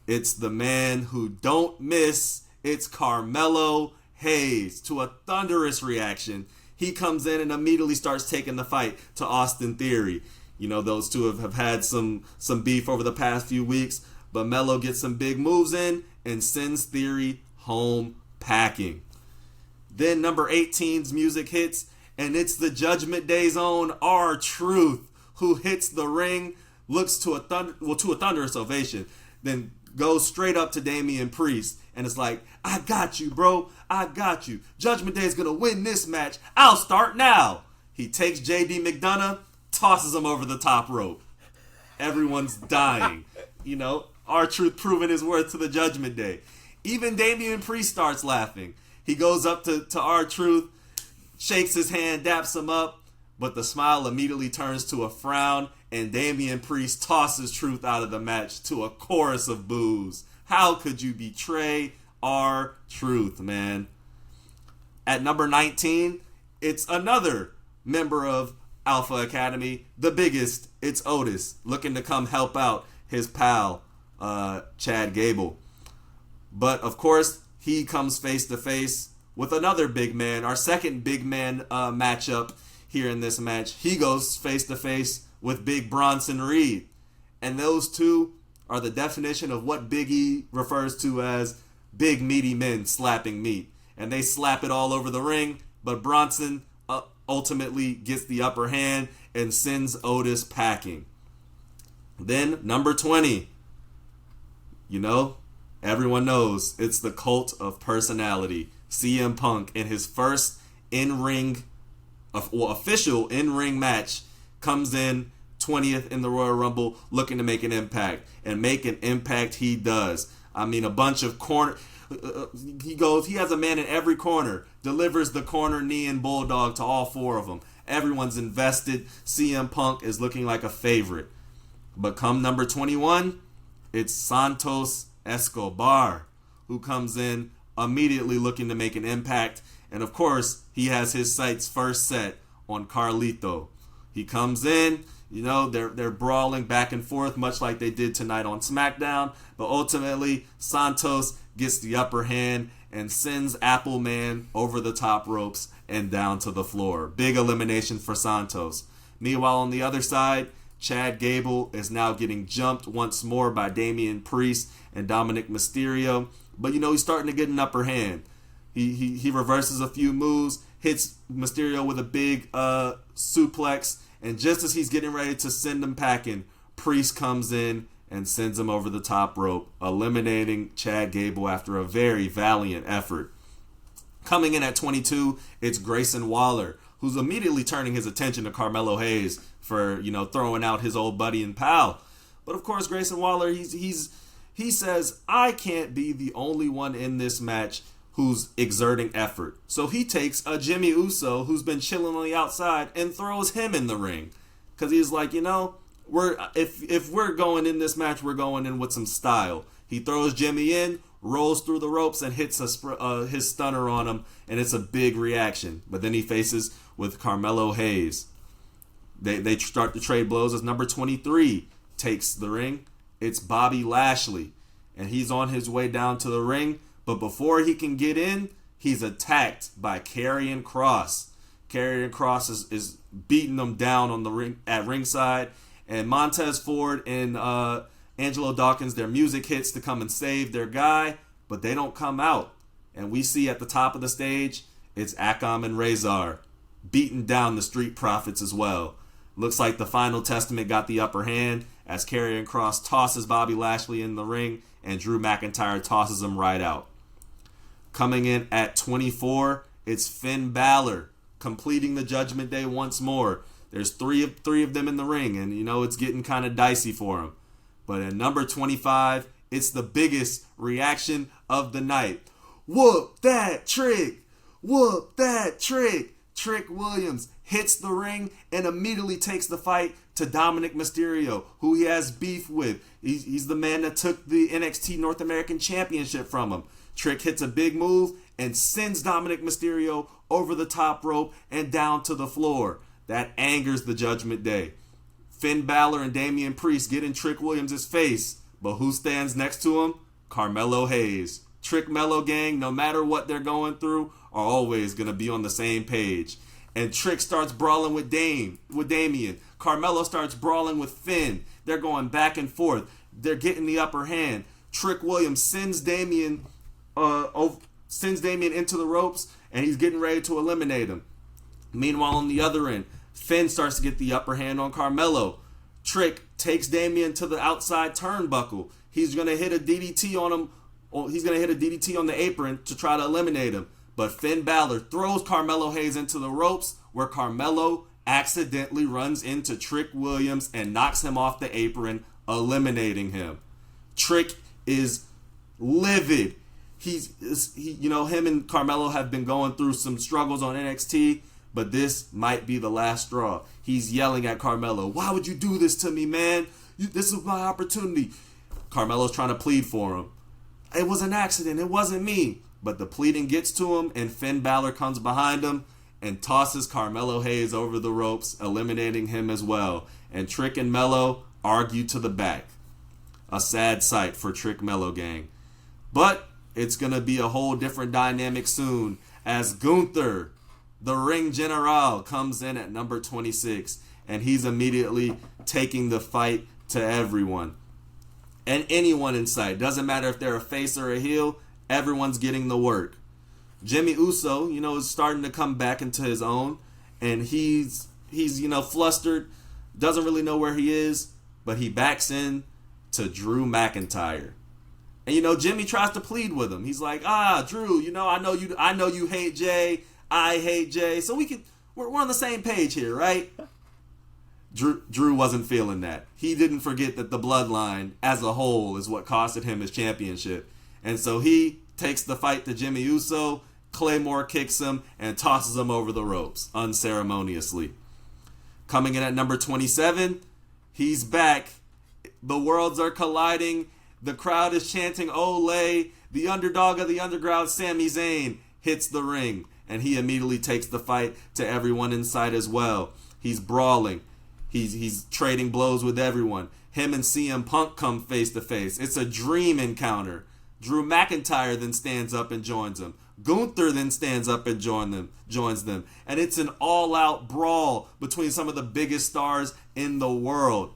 S1: it's the man who don't miss. It's Carmelo Hayes. To a thunderous reaction, he comes in and immediately starts taking the fight to Austin Theory. Those two have had some beef over the past few weeks, but Melo gets some big moves in and sends Theory home packing. Then number 18's music hits, and it's the Judgment Day's own R-Truth, who hits the ring, looks to a thunderous ovation, then goes straight up to Damian Priest, and it's like, "I got you, bro. I got you. Judgment Day is going to win this match. I'll start now." He takes JD McDonough, tosses him over the top rope. Everyone's dying. R-Truth proving his worth to the Judgment Day. Even Damian Priest starts laughing. He goes up to R-Truth, shakes his hand, daps him up, but the smile immediately turns to a frown, and Damian Priest tosses Truth out of the match to a chorus of boos. How could you betray R-Truth, man? At number 19, it's another member of Alpha Academy, the biggest. It's Otis, looking to come help out his pal, Chad Gable. But, of course, he comes face to face with another big man, our second big man matchup here in this match. He goes face to face with Big Bronson Reed. And those two are the definition of what Big E refers to as big meaty men slapping meat. And they slap it all over the ring, but Bronson ultimately gets the upper hand and sends Otis packing. Then number 20, everyone knows it's the cult of personality. CM Punk in his first official in-ring match comes in 20th in the Royal Rumble looking to make an impact. And make an impact he does. I mean, a bunch of corner... he has a man in every corner, delivers the corner knee and bulldog to all four of them. Everyone's invested. CM Punk is looking like a favorite. But come number 21, it's Santos Escobar, who comes in immediately looking to make an impact. And of course, he has his sights first set on Carlito. He comes in, they're brawling back and forth, much like they did tonight on SmackDown. But ultimately, Santos gets the upper hand and sends Appleman over the top ropes and down to the floor. Big elimination for Santos. Meanwhile, on the other side, Chad Gable is now getting jumped once more by Damian Priest and Dominic Mysterio. But, he's starting to get an upper hand. He reverses a few moves, hits Mysterio with a big suplex, and just as he's getting ready to send him packing, Priest comes in and sends him over the top rope, eliminating Chad Gable after a very valiant effort. Coming in at 22, it's Grayson Waller, who's immediately turning his attention to Carmelo Hayes for, throwing out his old buddy and pal. But of course, Grayson Waller, he says, I can't be the only one in this match who's exerting effort. So he takes a Jimmy Uso who's been chilling on the outside and throws him in the ring. Because he's like, if we're going in this match, we're going in with some style. He throws Jimmy in, rolls through the ropes, and hits his stunner on him, and it's a big reaction. But then he faces with Carmelo Hayes. They start to trade blows as number 23 takes the ring. It's Bobby Lashley, and he's on his way down to the ring. But before he can get in, he's attacked by Karrion Kross. Karrion Kross is beating them down on the ring at ringside, and Montez Ford and Angelo Dawkins, their music hits to come and save their guy, but they don't come out. And we see at the top of the stage, it's Akam and Razor beating down the Street Profits as well. Looks like the Final Testament got the upper hand as Karrion Kross tosses Bobby Lashley in the ring and Drew McIntyre tosses him right out. Coming in at 24, it's Finn Balor completing the Judgment Day once more. There's three of them in the ring, and it's getting kind of dicey for him. But at number 25, it's the biggest reaction of the night. Whoop that trick! Whoop that trick! Trick Williams hits the ring and immediately takes the fight to Dominic Mysterio, who he has beef with. He's the man that took the NXT North American Championship from him. Trick hits a big move and sends Dominic Mysterio over the top rope and down to the floor. That angers the Judgment Day. Finn Balor and Damian Priest get in Trick Williams' face, but who stands next to him? Carmelo Hayes. Trick Mello gang, no matter what they're going through, are always going to be on the same page. And Trick starts brawling with Damian. Carmelo starts brawling with Finn. They're going back and forth. They're getting the upper hand. Trick Williams sends Damian into the ropes, and he's getting ready to eliminate him. Meanwhile, on the other end, Finn starts to get the upper hand on Carmelo. Trick takes Damian to the outside turnbuckle. He's going to hit a DDT on him. He's going to hit a DDT on the apron to try to eliminate him. But Finn Balor throws Carmelo Hayes into the ropes, where Carmelo accidentally runs into Trick Williams and knocks him off the apron, eliminating him. Trick is livid. Him and Carmelo have been going through some struggles on NXT, but this might be the last straw. He's yelling at Carmelo, "Why would you do this to me, man? This is my opportunity." Carmelo's trying to plead for him. "It was an accident. It wasn't me." But the pleading gets to him, and Finn Balor comes behind him and tosses Carmelo Hayes over the ropes, eliminating him as well. And Trick and Mello argue to the back. A sad sight for Trick Mello gang. But it's going to be a whole different dynamic soon, as Gunther, the Ring General, comes in at number 26, and he's immediately taking the fight to everyone. And anyone in sight, doesn't matter if they're a face or a heel, everyone's getting the work. Jimmy Uso, is starting to come back into his own, and he's flustered, doesn't really know where he is, but he backs in to Drew McIntyre. And Jimmy tries to plead with him. He's like, Drew, I know you hate Jay, I hate Jay, so we're on the same page here, right? Drew wasn't feeling that. He didn't forget that the bloodline as a whole is what costed him his championship. And so he takes the fight to Jimmy Uso, Claymore kicks him, and tosses him over the ropes, unceremoniously. Coming in at number 27, he's back. The worlds are colliding. The crowd is chanting, "Ole." The underdog of the underground, Sami Zayn, hits the ring. and he immediately takes the fight to everyone in sight as well. He's brawling. He's trading blows with everyone. Him and CM Punk come face to face. It's a dream encounter. Drew McIntyre then stands up and joins him. Gunther then stands up and joins them. And it's an all-out brawl between some of the biggest stars in the world.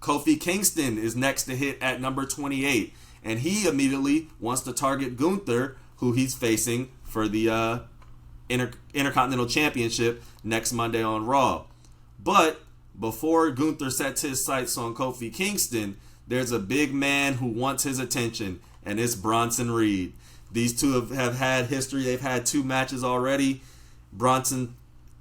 S1: Kofi Kingston is next to hit at number 28. And he immediately wants to target Gunther, who he's facing for the Intercontinental Championship next Monday on Raw. But before Gunther sets his sights on Kofi Kingston, there's a big man who wants his attention, and it's Bronson Reed. These two have had history. They've had 2 matches already. Bronson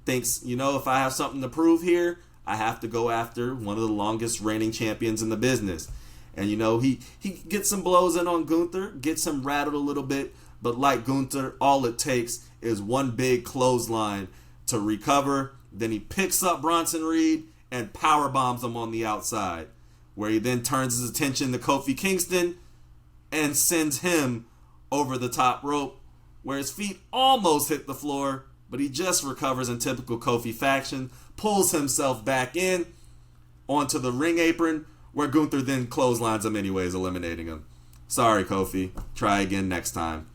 S1: thinks, if I have something to prove here, I have to go after one of the longest reigning champions in the business. And, he gets some blows in on Gunther, gets him rattled a little bit. But like Gunther, all it takes is one big clothesline to recover. Then he picks up Bronson Reed and power bombs him on the outside, where he then turns his attention to Kofi Kingston and sends him over the top rope, where his feet almost hit the floor, but he just recovers in typical Kofi fashion, pulls himself back in onto the ring apron, where Gunther then clotheslines him anyways, eliminating him. Sorry, Kofi. Try again next time.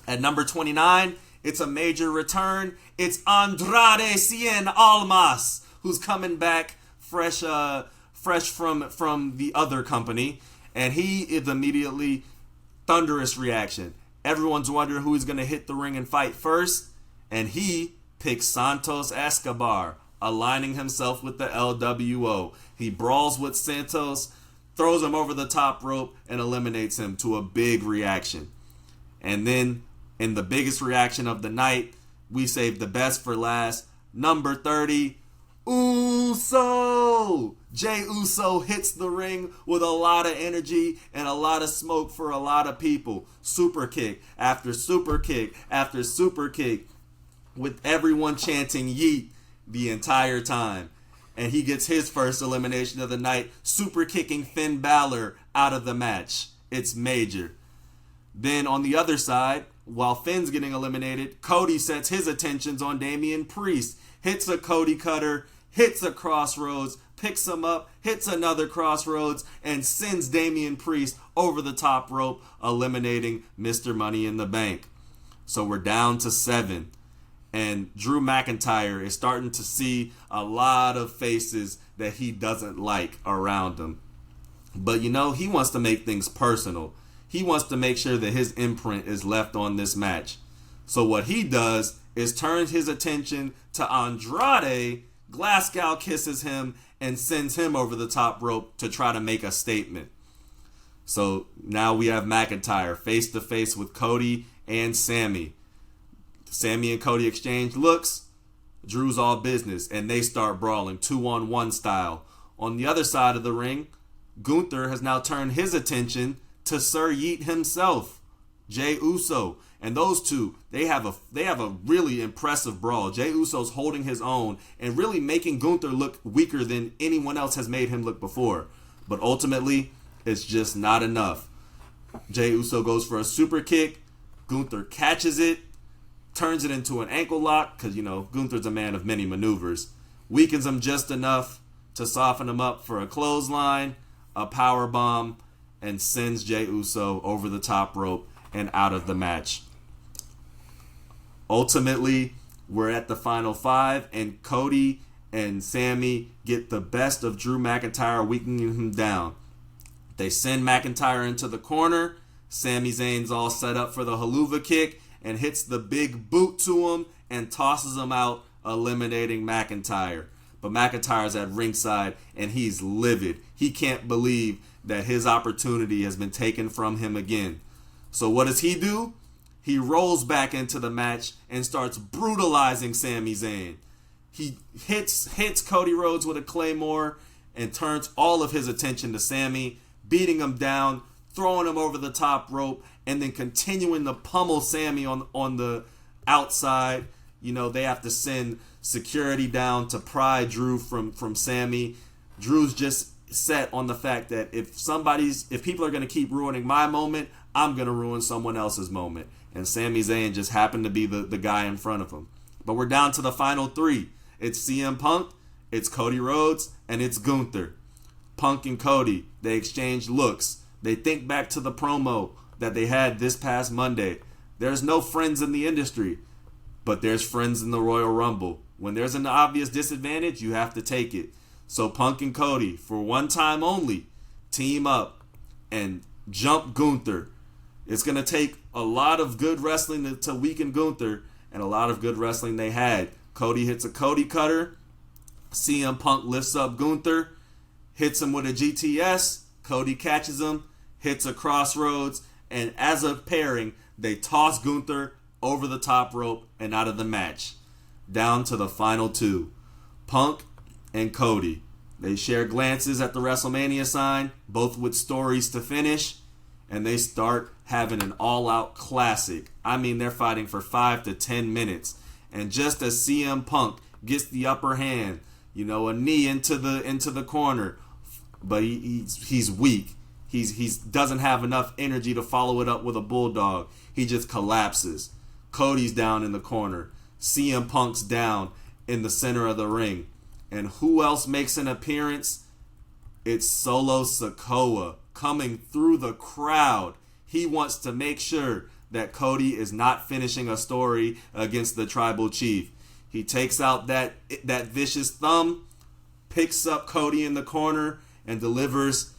S1: At number 29, it's a major return. It's Andrade Cien Almas, who's coming back fresh from the other company, and he is immediately thunderous reaction. Everyone's wondering who he's going to hit the ring and fight first, and he picks Santos Escobar, aligning himself with the LWO. He brawls with Santos, throws him over the top rope, and eliminates him to a big reaction. And then, in the biggest reaction of the night, we saved the best for last. Number 30, Uso! Jey Uso hits the ring with a lot of energy and a lot of smoke for a lot of people. Super kick after super kick after super kick, with everyone chanting yeet the entire time. And he gets his first elimination of the night, super kicking Finn Balor out of the match. It's major. Then on the other side, while Finn's getting eliminated, Cody sets his attentions on Damian Priest, hits a Cody cutter, hits a crossroads, picks him up, hits another crossroads, and sends Damian Priest over the top rope, eliminating Mr. Money in the Bank. So we're down to 7. And Drew McIntyre is starting to see a lot of faces that he doesn't like around him. But he wants to make things personal. He wants to make sure that his imprint is left on this match. So what he does is turns his attention to Andrade. Glasgow kisses him and sends him over the top rope to try to make a statement. So now we have McIntyre face to face with Cody and Sammy. Sammy and Cody exchange looks. Drew's all business, and they start brawling 2-on-1 style. On the other side of the ring, Gunther has now turned his attention to Sir Yeet himself, Jey Uso. And those two, they have a really impressive brawl. Jey Uso's holding his own and really making Gunther look weaker than anyone else has made him look before. But ultimately, it's just not enough. Jey Uso goes for a super kick. Gunther catches it, turns it into an ankle lock, because, Gunther's a man of many maneuvers. Weakens him just enough to soften him up for a clothesline, a power bomb, and sends Jey Uso over the top rope and out of the match. Ultimately, we're at the final 5, and Cody and Sammy get the best of Drew McIntyre, weakening him down. They send McIntyre into the corner. Sami Zayn's all set up for the haluva kick and hits the big boot to him and tosses him out, eliminating McIntyre. But McIntyre's at ringside, and he's livid. He can't believe that his opportunity has been taken from him again. So what does he do? He rolls back into the match and starts brutalizing Sami Zayn. He hits Cody Rhodes with a Claymore and turns all of his attention to Sami, beating him down, throwing him over the top rope, and then continuing to pummel Sami on the outside. They have to send security down to pry Drew from Sami. Drew's just set on the fact that if people are going to keep ruining my moment, I'm going to ruin someone else's moment. and Sami Zayn just happened to be the guy in front of him. But we're down to the final 3. It's CM Punk, it's Cody Rhodes, and it's Gunther. Punk and Cody, they exchange looks. They think back to the promo that they had this past Monday. There's no friends in the industry, but there's friends in the Royal Rumble. When there's an obvious disadvantage, you have to take it. So Punk and Cody, for one time only, team up and jump Gunther. It's going to take a lot of good wrestling to weaken Gunther, and a lot of good wrestling they had. Cody hits a Cody cutter. CM Punk lifts up Gunther, hits him with a GTS. Cody catches him, hits a crossroads, and as a pairing, they toss Gunther over the top rope and out of the match. Down to the final 2. Punk and Cody. They share glances at the WrestleMania sign, both with stories to finish, and they start having an all-out classic. I mean, they're fighting for 5 to 10 minutes. And just as CM Punk gets the upper hand, a knee into the corner, but he's weak. He doesn't have enough energy to follow it up with a bulldog. He just collapses. Cody's down in the corner. CM Punk's down in the center of the ring. And who else makes an appearance? It's Solo Sikoa coming through the crowd. He wants to make sure that Cody is not finishing a story against the tribal chief. He takes out that vicious thumb, picks up Cody in the corner, and delivers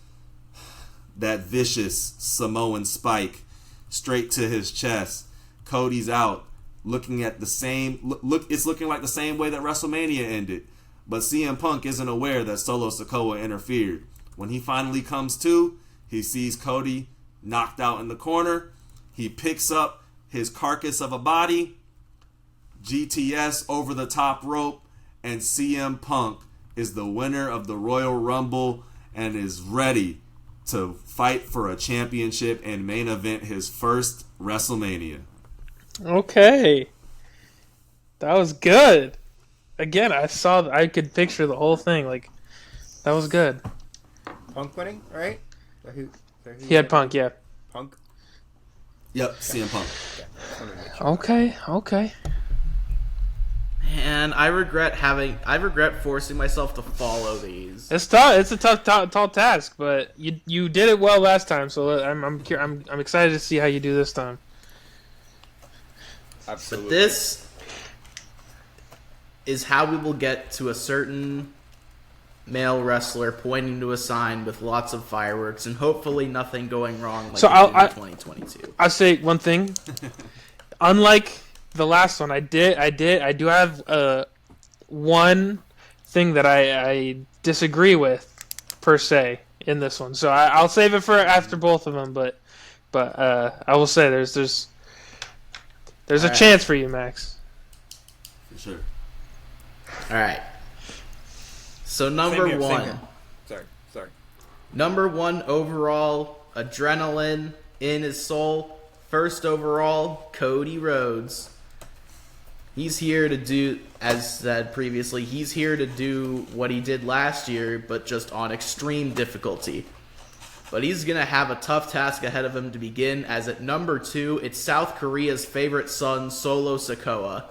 S1: that vicious Samoan spike straight to his chest. Cody's out, looking at the same it's looking like the same way that WrestleMania ended. But CM Punk isn't aware that Solo Sikoa interfered. When he finally comes to, he sees Cody knocked out in the corner. He picks up his carcass of a body, GTS over the top rope, and CM Punk is the winner of the Royal Rumble and is ready to fight for a championship and main event his first WrestleMania.
S2: Okay. That was good. Again, I could picture the whole thing. Like, that was good.
S3: Punk winning, right?
S2: He had Punk, yeah.
S3: Punk?
S1: Yep, CM Punk.
S2: Okay.
S4: And I regret forcing myself to follow these.
S2: It's tough. It's a tall task, but you did it well last time. So I'm excited to see how you do this time.
S3: Absolutely.
S4: But this is how we will get to a certain male wrestler pointing to a sign with lots of fireworks and hopefully nothing going wrong like in 2022.
S2: I'll say one thing. Unlike the last one, I do have one thing that I disagree with per se in this one. So I'll save it for after both of them. But I will say there's a chance for you, Max.
S1: For sure.
S4: All right. So number one.
S3: Sorry.
S4: Number one overall, adrenaline in his soul. First overall, Cody Rhodes. He's here to do, as said previously, he's here to do what he did last year, but just on extreme difficulty. But he's going to have a tough task ahead of him to begin, as at number 2, it's South Korea's favorite son, Solo Sikoa.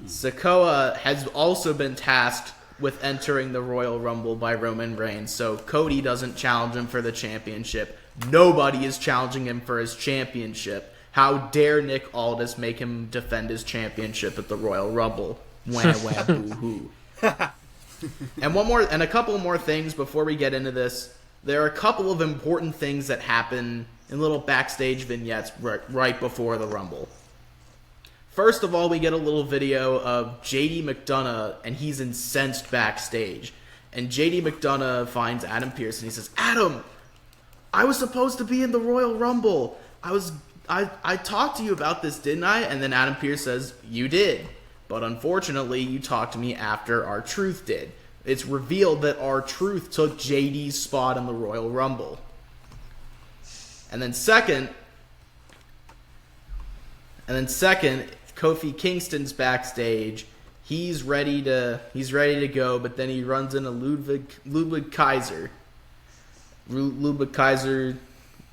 S4: Sikoa has also been tasked with entering the Royal Rumble by Roman Reigns, so Cody doesn't challenge him for the championship. Nobody is challenging him for his championship. How dare Nick Aldis make him defend his championship at the Royal Rumble? Wah wah boo hoo. And a couple more things before we get into this. There are a couple of important things that happen in little backstage vignettes right before the Rumble. First of all, we get a little video of JD McDonough, and he's incensed backstage. And JD McDonough finds Adam Pearce, and he says, "Adam, I was supposed to be in the Royal Rumble. I talked to you about this, didn't I?" And then Adam Pearce says, "You did. But unfortunately, you talked to me after R-Truth did." It's revealed that R-Truth took JD's spot in the Royal Rumble. And then second, Kofi Kingston's backstage. He's ready to go, but then he runs into Ludwig Kaiser. Ludwig Kaiser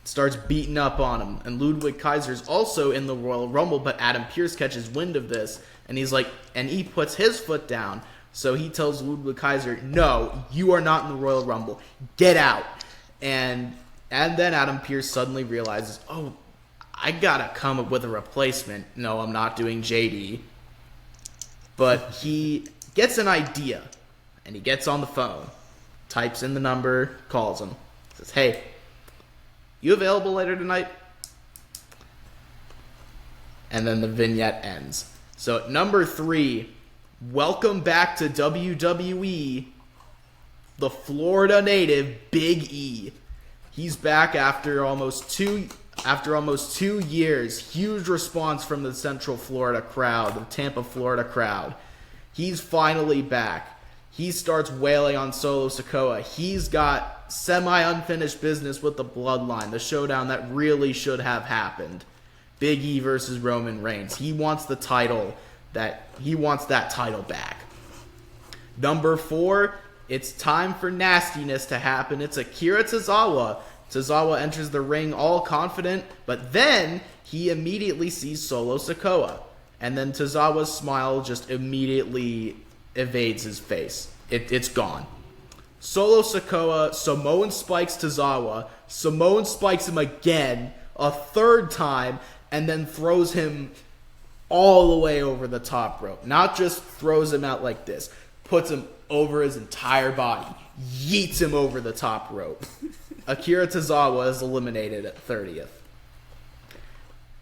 S4: starts beating up on him. And Ludwig Kaiser's also in the Royal Rumble, but Adam Pearce catches wind of this, and he puts his foot down. So he tells Ludwig Kaiser, no, you are not in the Royal Rumble. Get out. And then Adam Pearce suddenly realizes, oh, I gotta come up with a replacement. No, I'm not doing JD. But he gets an idea, and he gets on the phone, types in the number, calls him, says, hey, you available later tonight? And then the vignette ends. So at number 3, welcome back to WWE, the Florida native Big E. He's back after almost 2 years. Huge response from the Central Florida crowd, the Tampa, Florida crowd. He's finally back. He starts wailing on Solo Sikoa. He's got semi-unfinished business with the Bloodline, the showdown that really should have happened. Big E versus Roman Reigns. He wants the title. He wants that title back. Number 4, it's time for nastiness to happen. It's Akira Tozawa. Tozawa enters the ring all confident, but then he immediately sees Solo Sikoa. And then Tozawa's smile just immediately evades his face. It's gone. Solo Sikoa Samoan spikes Tozawa. Samoan spikes him again, a third time, and then throws him all the way over the top rope. Not just throws him out like this. Puts him over his entire body. Yeets him over the top rope. Akira Tozawa is eliminated at 30th.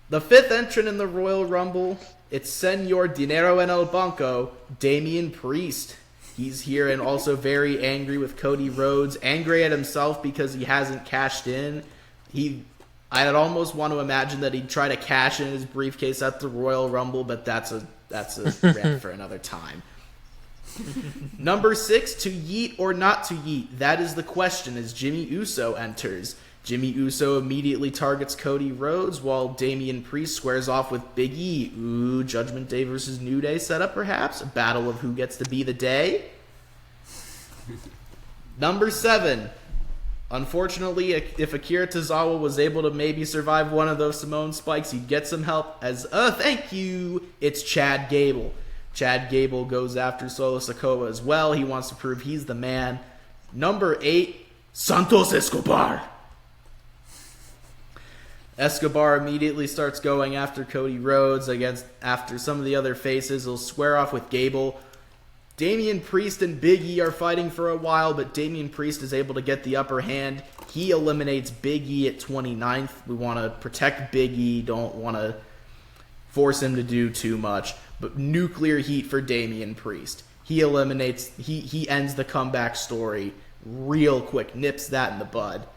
S4: The 5th entrant in the Royal Rumble, it's Senor Dinero en el Banco, Damian Priest. He's here and also very angry with Cody Rhodes, angry at himself because he hasn't cashed in. I'd almost want to imagine that he'd try to cash in his briefcase at the Royal Rumble, but that's a rant for another time. Number 6, to yeet or not to yeet? That is the question as Jimmy Uso enters. Jimmy Uso immediately targets Cody Rhodes while Damian Priest squares off with Big E. Ooh, Judgment Day versus New Day setup perhaps? A battle of who gets to be the day? Number 7. Unfortunately, if Akira Tozawa was able to maybe survive one of those Samoan spikes, he'd get some help as, thank you, it's Chad Gable. Chad Gable goes after Solo Sikoa as well. He wants to prove he's the man. Number 8, Santos Escobar. Escobar immediately starts going after Cody Rhodes after some of the other faces. He'll square off with Gable. Damian Priest and Big E are fighting for a while, but Damian Priest is able to get the upper hand. He eliminates Big E at 29th. We want to protect Big E, don't want to force him to do too much. But nuclear heat for Damian Priest. He ends the comeback story real quick, nips that in the bud.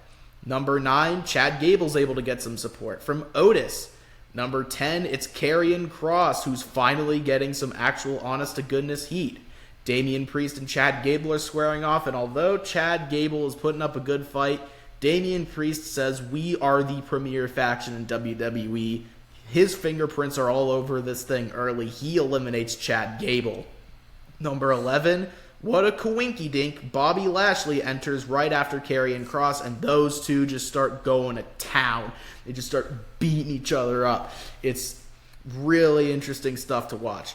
S4: Number 9, Chad Gable's able to get some support from Otis. Number 10, it's Karrion Kross, who's finally getting some actual honest-to-goodness heat. Damian Priest and Chad Gable are squaring off, and although Chad Gable is putting up a good fight, Damian Priest says, we are the premier faction in WWE. His fingerprints are all over this thing early. He eliminates Chad Gable. Number 11, what a coinky-dink. Bobby Lashley enters right after Karrion Kross, and those two just start going to town. They just start beating each other up. It's really interesting stuff to watch.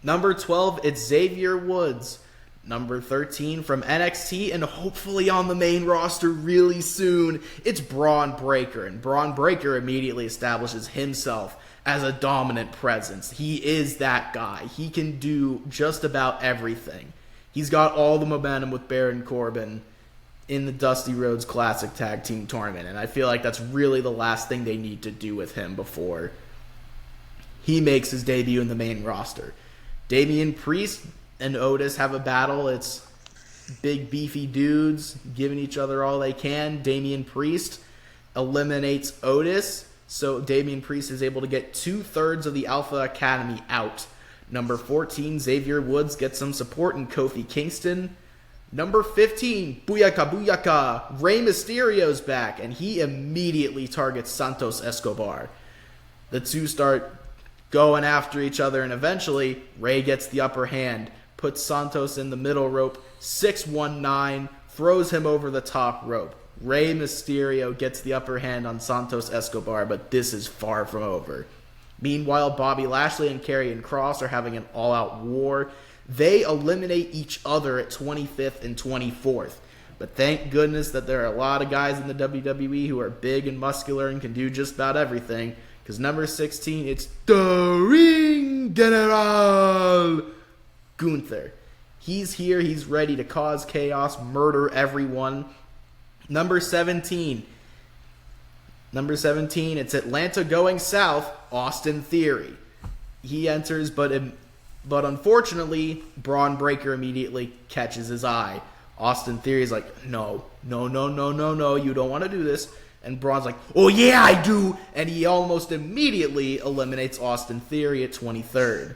S4: Number 12, it's Xavier Woods. Number 13, from NXT and hopefully on the main roster really soon, it's Braun Breaker. And Braun Breaker immediately establishes himself as a dominant presence. He is that guy. He can do just about everything. He's got all the momentum with Baron Corbin in the Dusty Rhodes Classic Tag Team Tournament. And I feel like that's really the last thing they need to do with him before he makes his debut in the main roster. Damian Priest and Otis have a battle. It's big, beefy dudes giving each other all they can. Damian Priest eliminates Otis, so Damian Priest is able to get 2/3 of the Alpha Academy out. Number 14, Xavier Woods gets some support in Kofi Kingston. Number 15, Booyaka Booyaka, Rey Mysterio's back, and he immediately targets Santos Escobar. The two start going after each other, and eventually Rey gets the upper hand, puts Santos in the middle rope, 619, throws him over the top rope. Rey Mysterio gets the upper hand on Santos Escobar, but this is far from over. Meanwhile, Bobby Lashley and Karrion Kross are having an all-out war. They eliminate each other at 25th and 24th. But thank goodness that there are a lot of guys in the WWE who are big and muscular and can do just about everything. Because number 16, it's the Ring General, Gunther. He's here. He's ready to cause chaos, murder everyone. Number 17, it's Atlanta going south, Austin Theory. He enters, but unfortunately, Braun Breaker immediately catches his eye. Austin Theory is like, no, you don't want to do this. And Braun's like, oh yeah, I do. And he almost immediately eliminates Austin Theory at 23rd.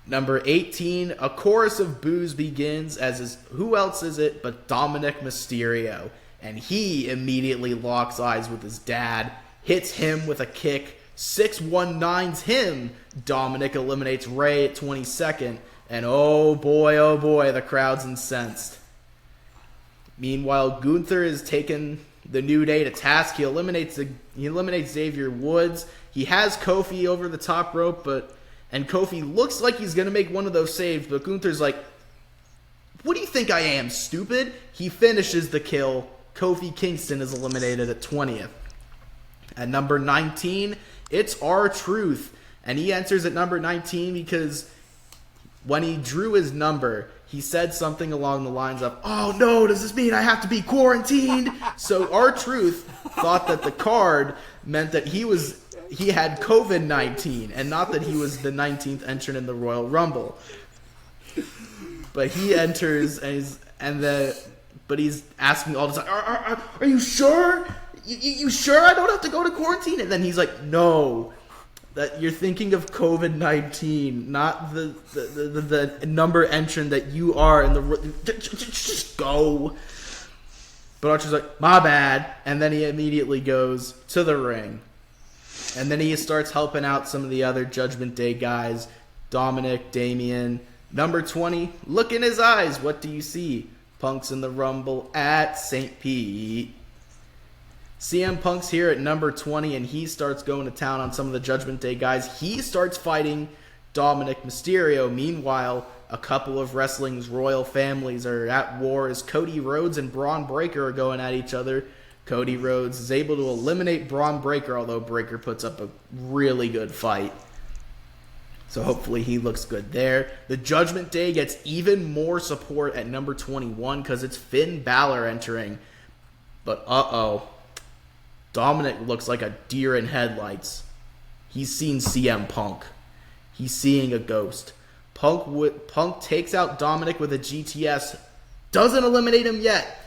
S4: Number 18, a chorus of boos begins, who else is it but Dominic Mysterio. And he immediately locks eyes with his dad, hits him with a kick, 619s him. Dominic eliminates Rey at 22nd. And oh boy, the crowd's incensed. Meanwhile, Gunther is taking the New Day to task. He eliminates Xavier Woods. He has Kofi over the top rope, and Kofi looks like he's going to make one of those saves, but Gunther's like, what do you think I am, stupid? He finishes the kill. Kofi Kingston is eliminated at 20th. At number 19, it's R-Truth, and he enters at number 19 because when he drew his number, he said something along the lines of, oh no, does this mean I have to be quarantined? So R-Truth thought that the card meant that he had COVID-19 and not that he was the 19th entrant in the Royal Rumble. But he enters but he's asking all the time, are you sure? You sure I don't have to go to quarantine? And then he's like, no, that you're thinking of COVID-19, not the number entrant that you are in the... Just go. But Archer's like, my bad. And then he immediately goes to the ring. And then he starts helping out some of the other Judgment Day guys. Dominic, Damian. Number 20, look in his eyes. What do you see? Punk's in the Rumble at St. Pete. CM Punk's here at number 20, and he starts going to town on some of the Judgment Day guys. He starts fighting Dominic Mysterio. Meanwhile, a couple of wrestling's royal families are at war as Cody Rhodes and Braun Breaker are going at each other. Cody Rhodes is able to eliminate Braun Breaker, although Breaker puts up a really good fight. So hopefully he looks good there. The Judgment Day gets even more support at number 21 because it's Finn Balor entering. But Dominic looks like a deer in headlights. He's seen CM Punk. He's seeing a ghost. Punk takes out Dominic with a GTS. Doesn't eliminate him yet.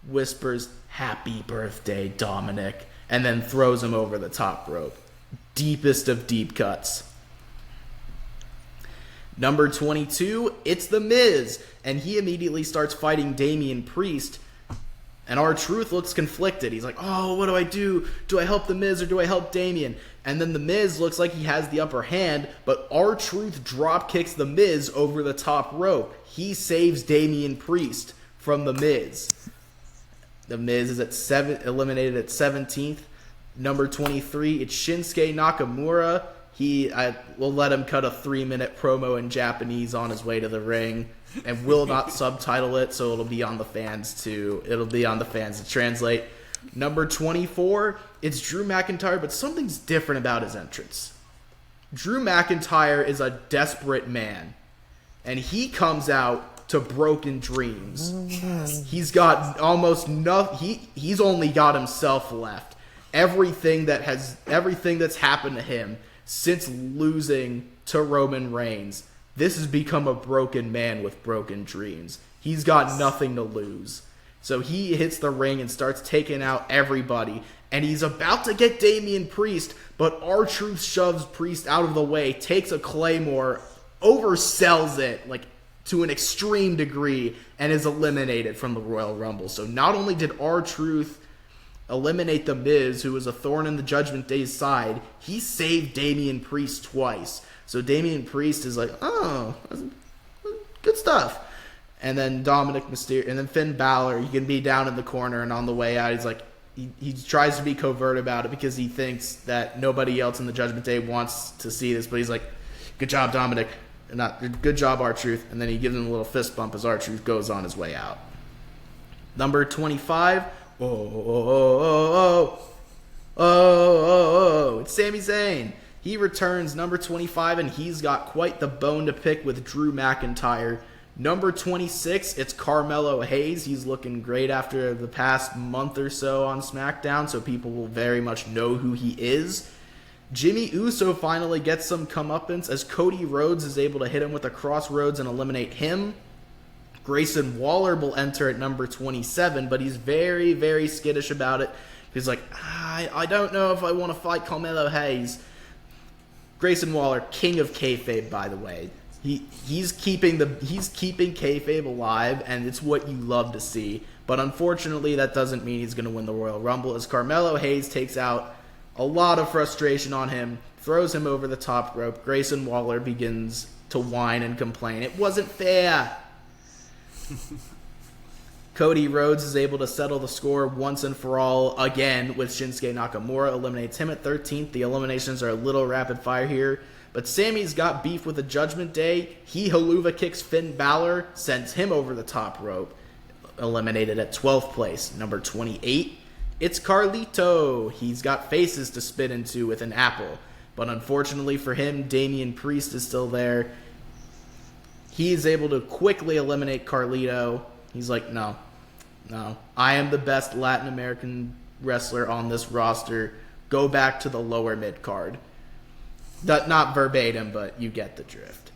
S4: Whispers, happy birthday, Dominic. And then throws him over the top rope. Deepest of deep cuts. Number 22, it's The Miz. And he immediately starts fighting Damian Priest. And R-Truth looks conflicted. He's like, oh, what do I do? Do I help The Miz or do I help Damian? And then The Miz looks like he has the upper hand, but R-Truth drop kicks The Miz over the top rope. He saves Damian Priest from The Miz. The Miz is eliminated at 17th. Number 23, it's Shinsuke Nakamura. We'll let him cut a 3-minute promo in Japanese on his way to the ring. And will not subtitle it, so it'll be on the fans to translate. Number 24, it's Drew McIntyre, but something's different about his entrance. Drew McIntyre is a desperate man, and he comes out to Broken Dreams. He's got almost nothing. He's only got himself left. Everything that's happened to him since losing to Roman Reigns. This has become a broken man with broken dreams. He's got nothing to lose. So he hits the ring and starts taking out everybody. And he's about to get Damian Priest, but R-Truth shoves Priest out of the way, takes a Claymore, oversells it like to an extreme degree, and is eliminated from the Royal Rumble. So not only did R-Truth eliminate The Miz, who was a thorn in the Judgment Day's side, he saved Damian Priest twice. So Damian Priest is like, oh, good stuff. And then Dominic Mysterio, and then Finn Balor, he can be down in the corner, and on the way out, he's like, he tries to be covert about it because he thinks that nobody else in the Judgment Day wants to see this, but he's like, good job, Dominic. Good job, R-Truth. And then he gives him a little fist bump as R-Truth goes on his way out. Number 25. It's Sami Zayn. He returns number 25, and he's got quite the bone to pick with Drew McIntyre. Number 26, it's Carmelo Hayes. He's looking great after the past month or so on SmackDown, so people will very much know who he is. Jimmy Uso finally gets some comeuppance as Cody Rhodes is able to hit him with a crossroads and eliminate him. Grayson Waller will enter at number 27, but he's very, very skittish about it. He's like, I don't know if I want to fight Carmelo Hayes. Grayson Waller, king of kayfabe, by the way. He's keeping kayfabe alive, and it's what you love to see. But unfortunately, that doesn't mean he's going to win the Royal Rumble, as Carmelo Hayes takes out a lot of frustration on him, throws him over the top rope. Grayson Waller begins to whine and complain. It wasn't fair. Cody Rhodes is able to settle the score once and for all again with Shinsuke Nakamura. Eliminates him at 13th. The eliminations are a little rapid fire here. But Sammy's got beef with the Judgment Day. He haluva kicks Finn Balor, sends him over the top rope. Eliminated at 12th place. Number 28, it's Carlito. He's got faces to spit into with an apple. But unfortunately for him, Damian Priest is still there. He is able to quickly eliminate Carlito. He's like, no. I am the best Latin American wrestler on this roster. Go back to the lower mid-card. Not verbatim, but you get the drift.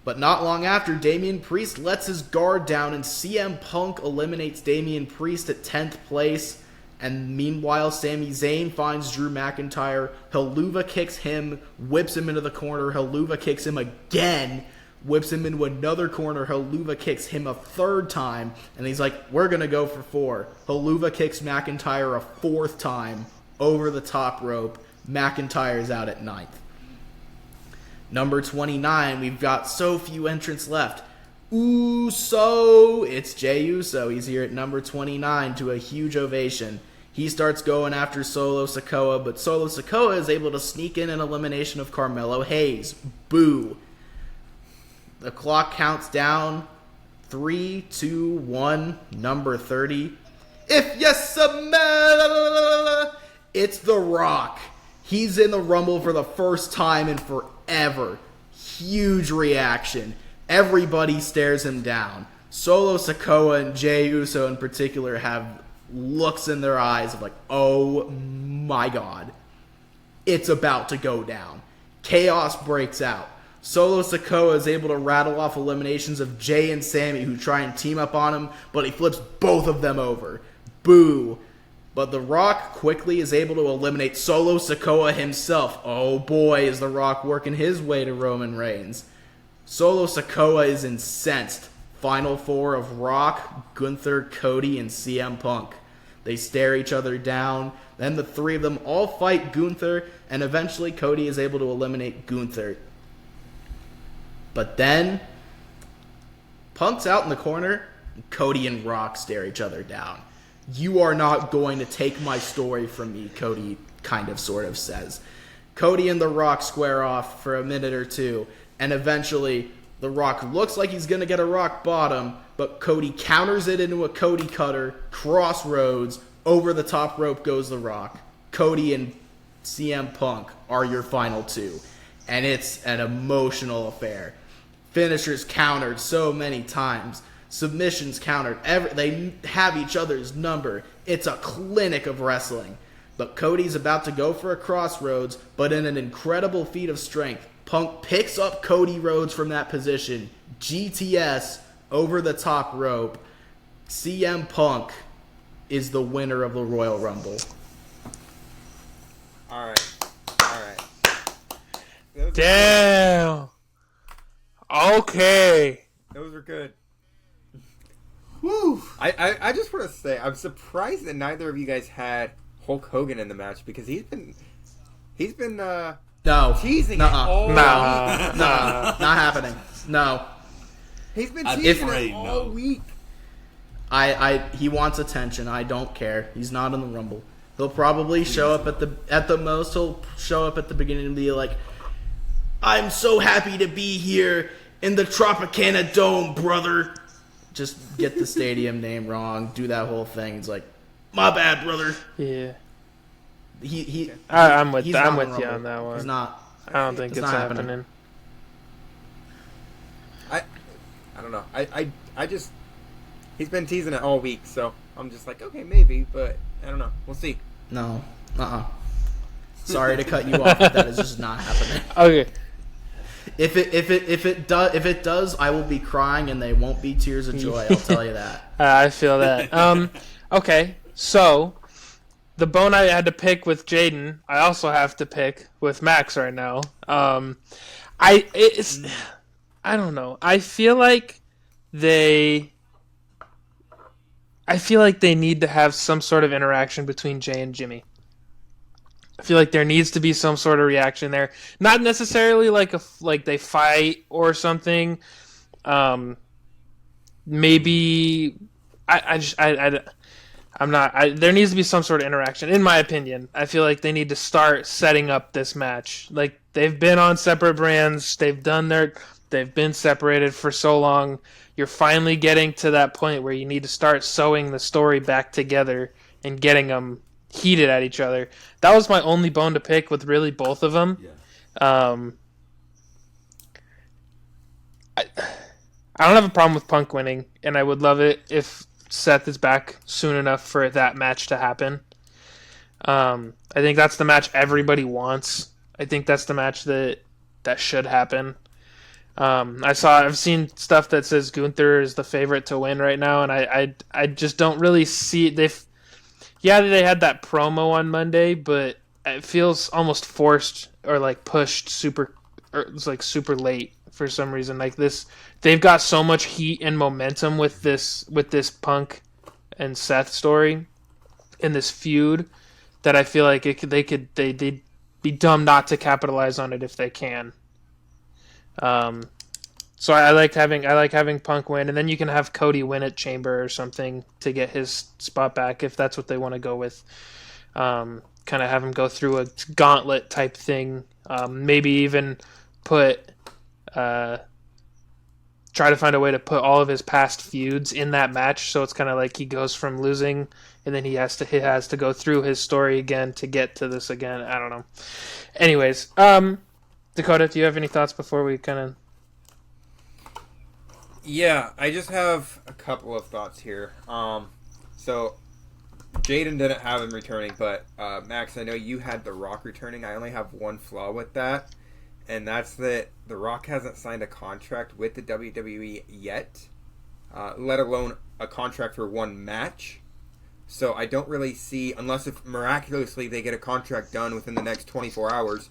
S4: But not long after, Damian Priest lets his guard down, and CM Punk eliminates Damian Priest at 10th place. And meanwhile, Sami Zayn finds Drew McIntyre, haluva kicks him, whips him into the corner, haluva kicks him again, whips him into another corner, haluva kicks him a third time, and he's like, we're going to go for 4. Haluva kicks McIntyre a 4th time over the top rope. McIntyre's out at 9th. Number 29, we've got so few entrants left. It's Jey Uso. He's here at number 29 to a huge ovation. He starts going after Solo Sikoa, but Solo Sikoa is able to sneak in an elimination of Carmelo Hayes. Boo. The clock counts down. 3, 2, 1, number 30. If you smell, it's The Rock. He's in the Rumble for the first time in forever. Huge reaction. Everybody stares him down. Solo Sikoa and Jey Uso in particular have looks in their eyes of like, oh my god. It's about to go down. Chaos breaks out. Solo Sikoa is able to rattle off eliminations of Jay and Sammy who try and team up on him, but he flips both of them over. Boo. But The Rock quickly is able to eliminate Solo Sikoa himself. Oh boy, is The Rock working his way to Roman Reigns. Solo Sikoa is incensed. Final 4 of Rock, Gunther, Cody, and CM Punk. They stare each other down. Then the 3 of them all fight Gunther, and eventually Cody is able to eliminate Gunther. But then, Punk's out in the corner, and Cody and Rock stare each other down. You are not going to take my story from me, Cody kind of sort of says. Cody and The Rock square off for a minute or two, and eventually The Rock looks like he's going to get a rock bottom, but Cody counters it into a Cody cutter, crossroads, over the top rope goes The Rock. Cody and CM Punk are your final 2, and it's an emotional affair. Finishers countered so many times. Submissions countered. They have each other's number. It's a clinic of wrestling. But Cody's about to go for a crossroads, but in an incredible feat of strength, Punk picks up Cody Rhodes from that position. GTS over the top rope. CM Punk is the winner of the Royal Rumble.
S3: All right.
S2: Damn. Okay.
S3: Those were good.
S1: Woo!
S3: I just want to say, I'm surprised that neither of you guys had Hulk Hogan in the match because he's been
S4: No.
S3: teasing
S4: Nuh-uh.
S3: it all
S4: No, not happening. No.
S3: He's been
S1: I'm
S3: teasing
S1: afraid,
S3: it all
S1: no.
S3: week.
S4: He wants attention. I don't care. He's not in the Rumble. He'll probably show up at the most. He'll show up at the beginning and be like, "I'm so happy to be here in the Tropicana Dome, brother." Just get the stadium name wrong. Do that whole thing. It's like, "My bad, brother."
S2: Yeah.
S4: I'm
S2: with you on that one.
S4: He's not.
S2: I don't think it's
S4: not
S2: happening.
S3: I don't know. I just he's been teasing it all week, so I'm just like, okay, maybe, but I don't know. We'll see.
S4: No. Sorry to cut you off, but that is just not happening.
S2: Okay.
S4: If it does, I will be crying, and they won't be tears of joy. I'll tell you that.
S2: I feel that. Okay, so the bone I had to pick with Jayden, I also have to pick with Max right now. I don't know. I feel like they need to have some sort of interaction between Jay and Jimmy. I feel like there needs to be some sort of reaction there. Not necessarily like they fight or something. Maybe there needs to be some sort of interaction, in my opinion. I feel like they need to start setting up this match. Like, they've been on separate brands. They've been separated for so long. You're finally getting to that point where you need to start sewing the story back together and getting them heated at each other. That was my only bone to pick with really both of them.
S1: Yeah.
S2: I don't have a problem with Punk winning, and I would love it if Seth is back soon enough for that match to happen. I think that's the match everybody wants. I think that's the match that should happen. I've seen stuff that says Gunther is the favorite to win right now, and I just don't really see they had that promo on Monday, but it feels almost forced or like pushed super late for some reason. Like this, they've got so much heat and momentum with this Punk and Seth story in this feud that I feel like they'd be dumb not to capitalize on it if they can. So I like having Punk win, and then you can have Cody win at Chamber or something to get his spot back if that's what they want to go with. Kind of have him go through a gauntlet type thing. Maybe even try to find a way to put all of his past feuds in that match, so it's kind of like he goes from losing and then he has to go through his story again to get to this again. I don't know. Anyways, Dakota, do you have any thoughts before we kind of...
S3: Yeah, I just have a couple of thoughts here. So Jayden didn't have him returning, but Max, I know you had The Rock returning. I only have one flaw with that, and that's that The Rock hasn't signed a contract with the WWE yet, let alone a contract for one match. So I don't really see, unless if miraculously they get a contract done within the next 24 hours,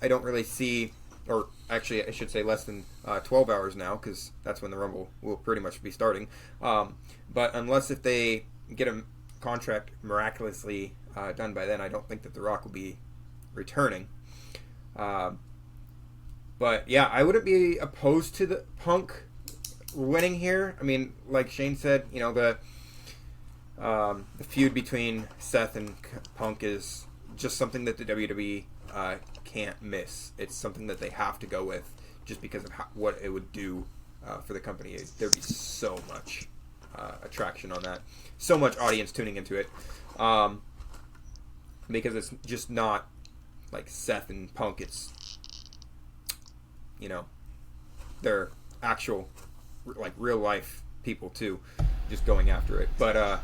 S3: I don't really see, or actually I should say less than 12 hours now, because that's when the Rumble will pretty much be starting. But unless if they get a contract miraculously done by then, I don't think that The Rock will be returning. But yeah, I wouldn't be opposed to the Punk winning here. I mean, like Shane said, you know, the feud between Seth and Punk is just something that the WWE can't miss. It's something that they have to go with just because of what it would do for the company. There'd be so much attraction on that, so much audience tuning into it, because it's just not like Seth and Punk. It's, you know, they're actual, like, real life people too, just going after it. But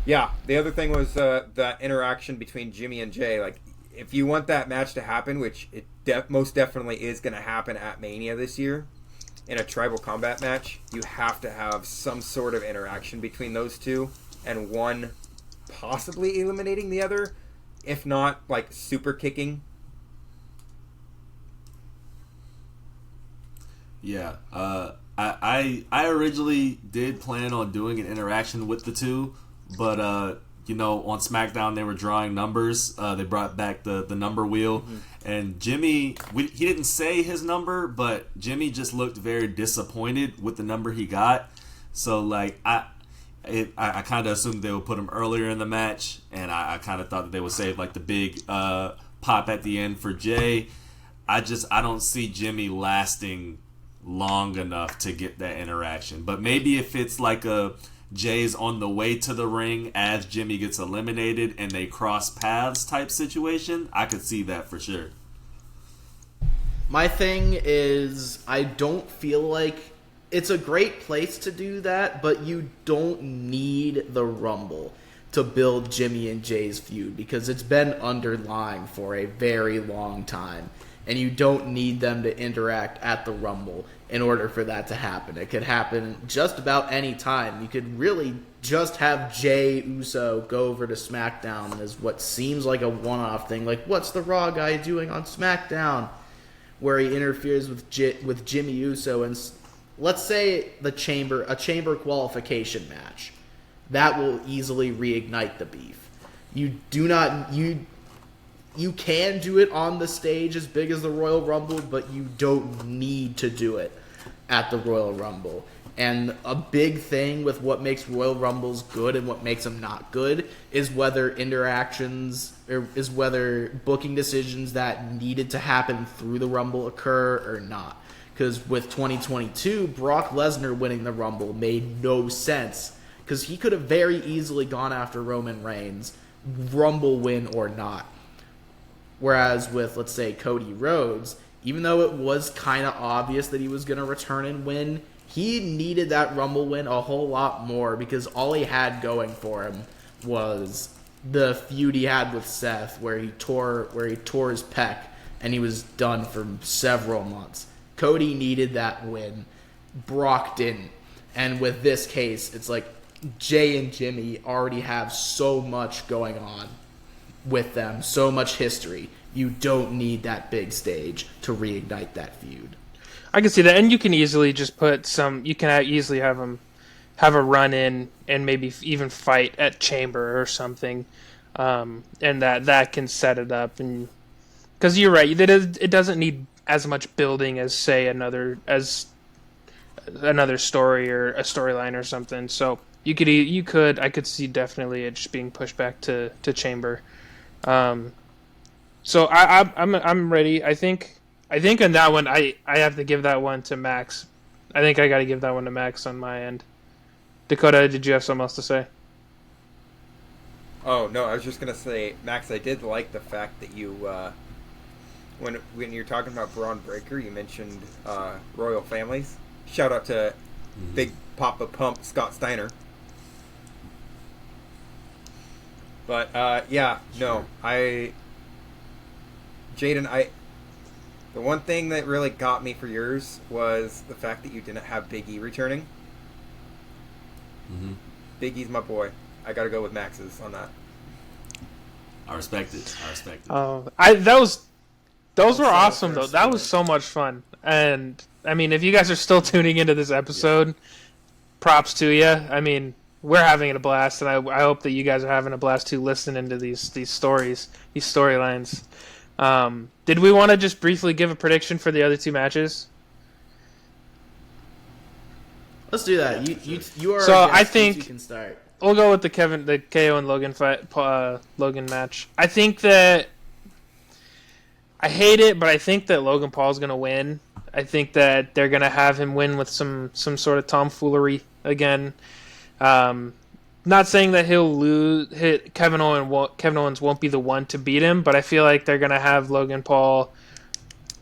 S3: yeah, the other thing was that interaction between Jimmy and Jay. Like, if you want that match to happen, which it most definitely is going to happen at Mania this year, in a tribal combat match, you have to have some sort of interaction between those two, and one possibly eliminating the other, if not, like, super kicking.
S1: Yeah, I originally did plan on doing an interaction with the two, but on SmackDown they were drawing numbers. They brought back the number wheel, and Jimmy, he didn't say his number, but Jimmy just looked very disappointed with the number he got. So like I kind of assumed they would put him earlier in the match, and I kind of thought that they would save like the big pop at the end for Jay. I don't see Jimmy lasting long enough to get that interaction. But maybe if it's like a Jay's on the way to the ring as Jimmy gets eliminated and they cross paths type situation, I could see that for sure.
S4: My thing is, I don't feel like it's a great place to do that, but you don't need the Rumble to build Jimmy and Jay's feud because it's been underlying for a very long time. And you don't need them to interact at the Rumble in order for that to happen. It could happen just about any time. You could really just have Jay Uso go over to SmackDown as what seems like a one-off thing. Like, what's the Raw guy doing on SmackDown? Where he interferes with Jimmy Uso. And let's say a chamber qualification match. That will easily reignite the beef. You can do it on the stage as big as the Royal Rumble, but you don't need to do it at the Royal Rumble. And a big thing with what makes Royal Rumbles good and what makes them not good is whether booking decisions that needed to happen through the Rumble occur or not. Because with 2022, Brock Lesnar winning the Rumble made no sense. Because he could have very easily gone after Roman Reigns, Rumble win or not. Whereas with, let's say, Cody Rhodes, even though it was kind of obvious that he was going to return and win, he needed that Rumble win a whole lot more because all he had going for him was the feud he had with Seth where he tore his pec and he was done for several months. Cody needed that win. Brock didn't. And with this case, it's like Jay and Jimmy already have so much going on with them, so much history. You don't need that big stage to reignite that feud.
S2: I can see that, and you can easily just put some. You can easily have them have a run in and maybe even fight at Chamber or something, and that can set it up. And because you're right, it doesn't need as much building as say another story or a storyline or something. So I could see definitely it just being pushed back to Chamber. So I'm ready. I think on that one I have to give that one to Max. I think I got to give that one to Max on my end. Dacota, did you have something else to say?
S3: Oh no, I was just gonna say, Max, I did like the fact that you when you're talking about Braun Breaker, you mentioned royal families. Shout out to Big Papa Pump Scott Steiner. But Jayden, the one thing that really got me for yours was the fact that you didn't have Big E returning.
S1: Mm-hmm.
S3: Big E's my boy. I got to go with Max's on that.
S1: I respect it.
S2: Those were awesome though. That was so much fun. And I mean, if you guys are still tuning into this episode, props to you. I mean, we're having a blast, and I hope that you guys are having a blast too listening to these stories, these storylines. Did we want to just briefly give a prediction for the other two matches?
S4: Let's do that. You are.
S2: So I think
S4: you can start.
S2: We'll go with the KO and Logan fight, Logan match. I think that I hate it, but I think that Logan Paul's gonna win. I think that they're gonna have him win with some sort of tomfoolery again. Not saying that he'll lose. Kevin Owens won't be the one to beat him, but I feel like they're gonna have Logan Paul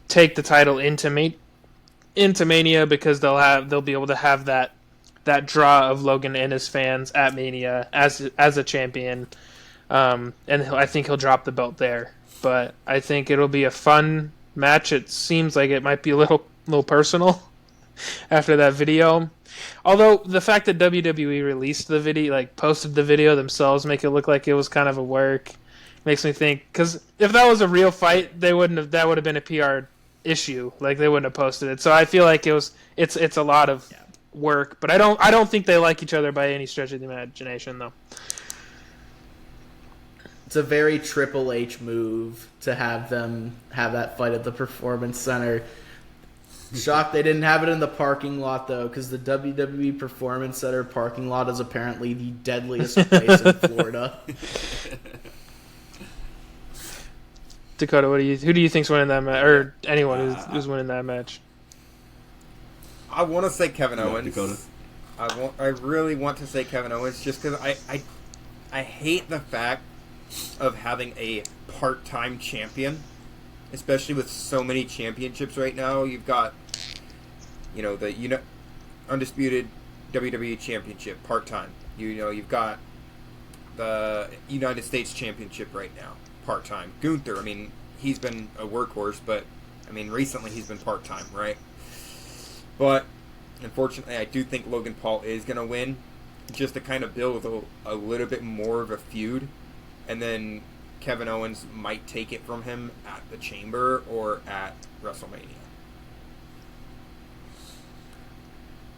S2: take the title into Mania because they'll be able to have that draw of Logan and his fans at Mania as a champion, and I think he'll drop the belt there. But I think it'll be a fun match. It seems like it might be a little personal after that video. Although the fact that WWE released the video, like posted the video themselves, make it look like it was kind of a work, makes me think. Because if that was a real fight, that would have been a PR issue. Like they wouldn't have posted it. So I feel like it's a lot of work. But I don't think they like each other by any stretch of the imagination, though.
S4: It's a very Triple H move to have them have that fight at the Performance Center. Shocked they didn't have it in the parking lot, though, because the WWE Performance Center parking lot is apparently the deadliest place in Florida.
S2: Dakota, who do you think's winning that match, or anyone who's winning that match?
S3: I want to say Kevin Owens.
S1: Dakota.
S3: I really want to say Kevin Owens just because I hate the fact of having a part-time champion, especially with so many championships right now. You've got, the undisputed WWE Championship part-time. You've got the United States Championship right now part-time. Gunther, he's been a workhorse, but recently he's been part-time, right? But unfortunately, I do think Logan Paul is going to win, just to kind of build a little bit more of a feud, and then Kevin Owens might take it from him at the Chamber or at WrestleMania.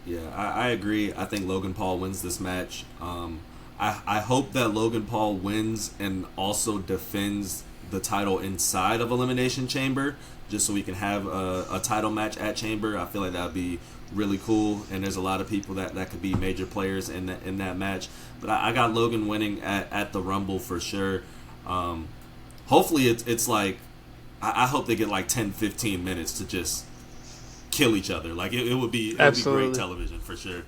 S1: Yeah, I agree. I think Logan Paul wins this match. I hope that Logan Paul wins and also defends the title inside of Elimination Chamber, just so we can have a title match at Chamber. I feel like that would be really cool, and there's a lot of people that could be major players in that match. But I got Logan winning at the Rumble for sure. Hopefully it's like, I hope they get like 10-15 minutes to just kill each other. Like it would be great television for sure.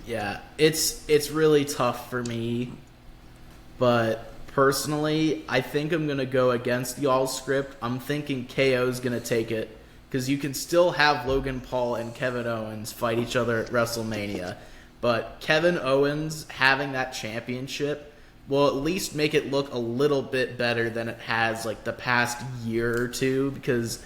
S4: Yeah, it's really tough for me, but personally, I think I'm going to go against y'all's script. I'm thinking KO's going to take it, because you can still have Logan Paul and Kevin Owens fight each other at WrestleMania, but Kevin Owens having that championship will at least make it look a little bit better than it has like the past year or two, because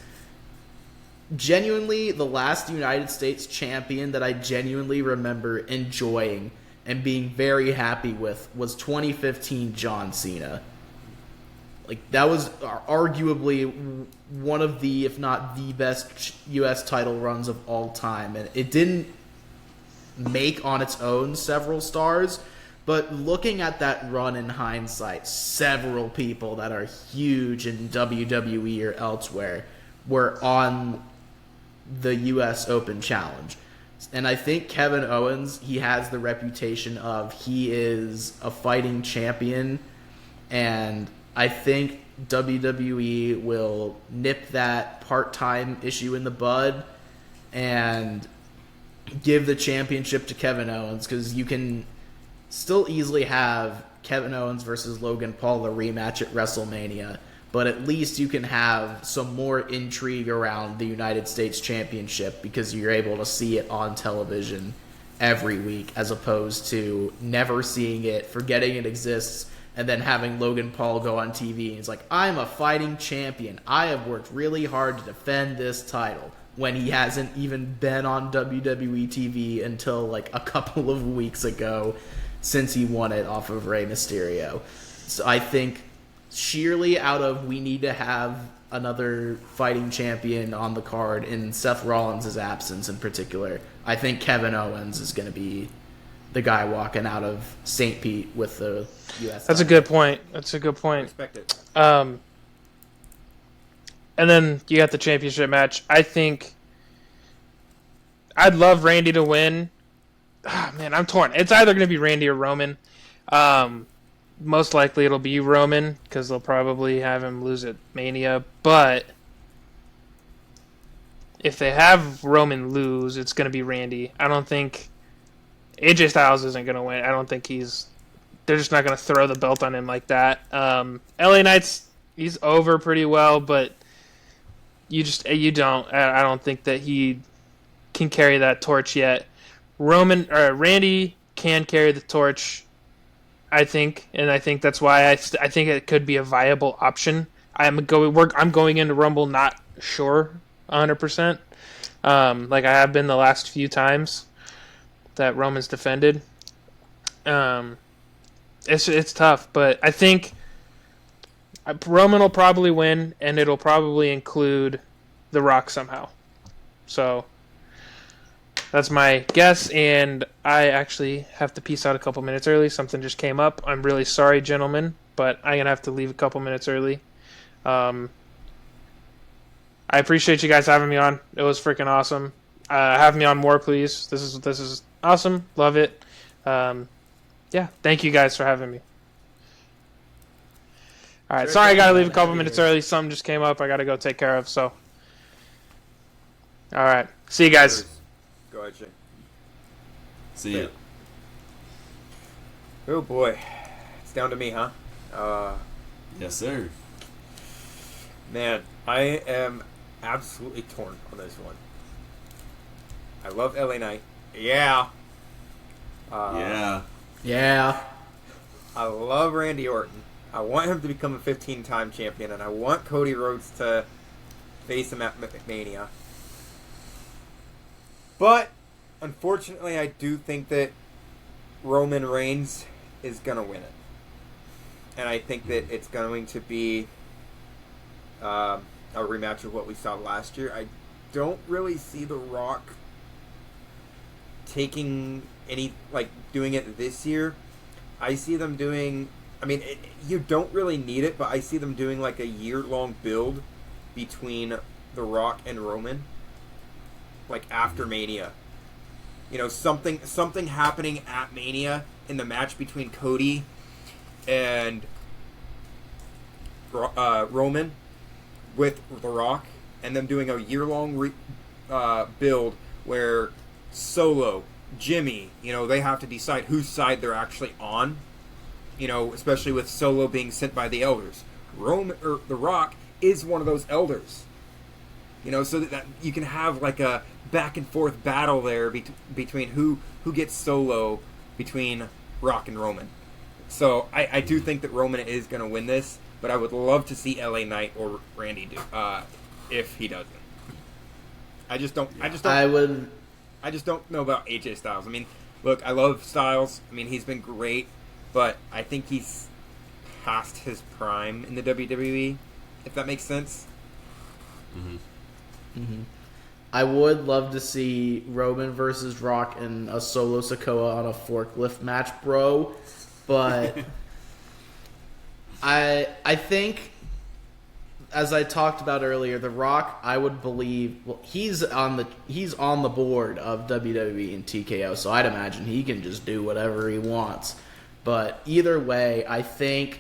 S4: genuinely, the last United States champion that I genuinely remember enjoying and being very happy with was 2015 John Cena. Like, that was arguably one of the, if not the best U.S. title runs of all time. And it didn't make on its own several stars, but looking at that run in hindsight, several people that are huge in WWE or elsewhere were on the U.S. Open Challenge. And I think Kevin Owens, he has the reputation of he is a fighting champion, and I think WWE will nip that part-time issue in the bud and give the championship to Kevin Owens, because you can still easily have Kevin Owens versus Logan Paul, the rematch at WrestleMania, but at least you can have some more intrigue around the United States Championship because you're able to see it on television every week, as opposed to never seeing it, forgetting it exists, and then having Logan Paul go on TV and he's like, I'm a fighting champion. I have worked really hard to defend this title, when he hasn't even been on WWE TV until like a couple of weeks ago, since he won it off of Rey Mysterio. So I think sheerly out of, we need to have another fighting champion on the card in Seth Rollins' absence in particular, I think Kevin Owens is going to be the guy walking out of St. Pete with the U.S.
S2: That's a good point. That's a good point.
S3: Respect it.
S2: And then you got the championship match. I think I'd love Randy to win. Oh, man, I'm torn. It's either going to be Randy or Roman. Most likely it'll be Roman, because they'll probably have him lose at Mania. But if they have Roman lose, it's going to be Randy. I don't think AJ Styles isn't going to win. I don't think they're just not going to throw the belt on him like that. LA Knight's, he's over pretty well, but I don't think that he can carry that torch yet. Randy can carry the torch, I think, and I think that's why I think it could be a viable option. I'm going into Rumble not sure 100%, like I have been the last few times that Roman's defended. It's tough, but I think Roman will probably win, and it'll probably include The Rock somehow. So That's my guess, and I actually have to peace out a couple minutes early. Something just came up. I'm really sorry, gentlemen, but I'm gonna have to leave a couple minutes early. I appreciate you guys having me on. It was freaking awesome. Have me on more, please. This is awesome. Love it. Yeah, thank you guys for having me. All right,
S3: Sure,
S2: sorry I gotta leave a
S3: happy
S2: couple
S3: to
S2: minutes
S3: hear.
S2: early. Something just came up I gotta go take care of. So, all right, see you guys.
S3: Go ahead, Shane.
S1: See ya.
S3: Oh boy, it's down to me, huh?
S1: Yes, sir.
S3: Man, I am absolutely torn on this one. I love LA Knight. Yeah.
S1: Yeah.
S4: Yeah.
S3: I love Randy Orton. I want him to become a 15-time champion, and I want Cody Rhodes to face him at Mania. But, unfortunately, I do think that Roman Reigns is going to win it. And I think that it's going to be a rematch of what we saw last year. I don't really see The Rock taking doing it this year. I see them doing, you don't really need it, but I see them doing like a year-long build between The Rock and Roman, like after Mania. You know, something happening at Mania in the match between Cody and Roman with The Rock, and them doing a year-long build where Solo, Jimmy, they have to decide whose side they're actually on. Especially with Solo being sent by the elders. The Rock is one of those elders. So that you can have like a back and forth battle there between who gets Solo between Rock and Roman. So I do think that Roman is going to win this, but I would love to see LA Knight or Randy do if he doesn't. I just don't know about AJ Styles. Look, I love Styles. He's been great, but I think he's past his prime in the WWE, if that makes sense.
S4: I would love to see Roman versus Rock and a Solo Sikoa on a forklift match, bro. But I think, as I talked about earlier, The Rock, I would believe, he's on the board of WWE and TKO, so I'd imagine he can just do whatever he wants. But either way, I think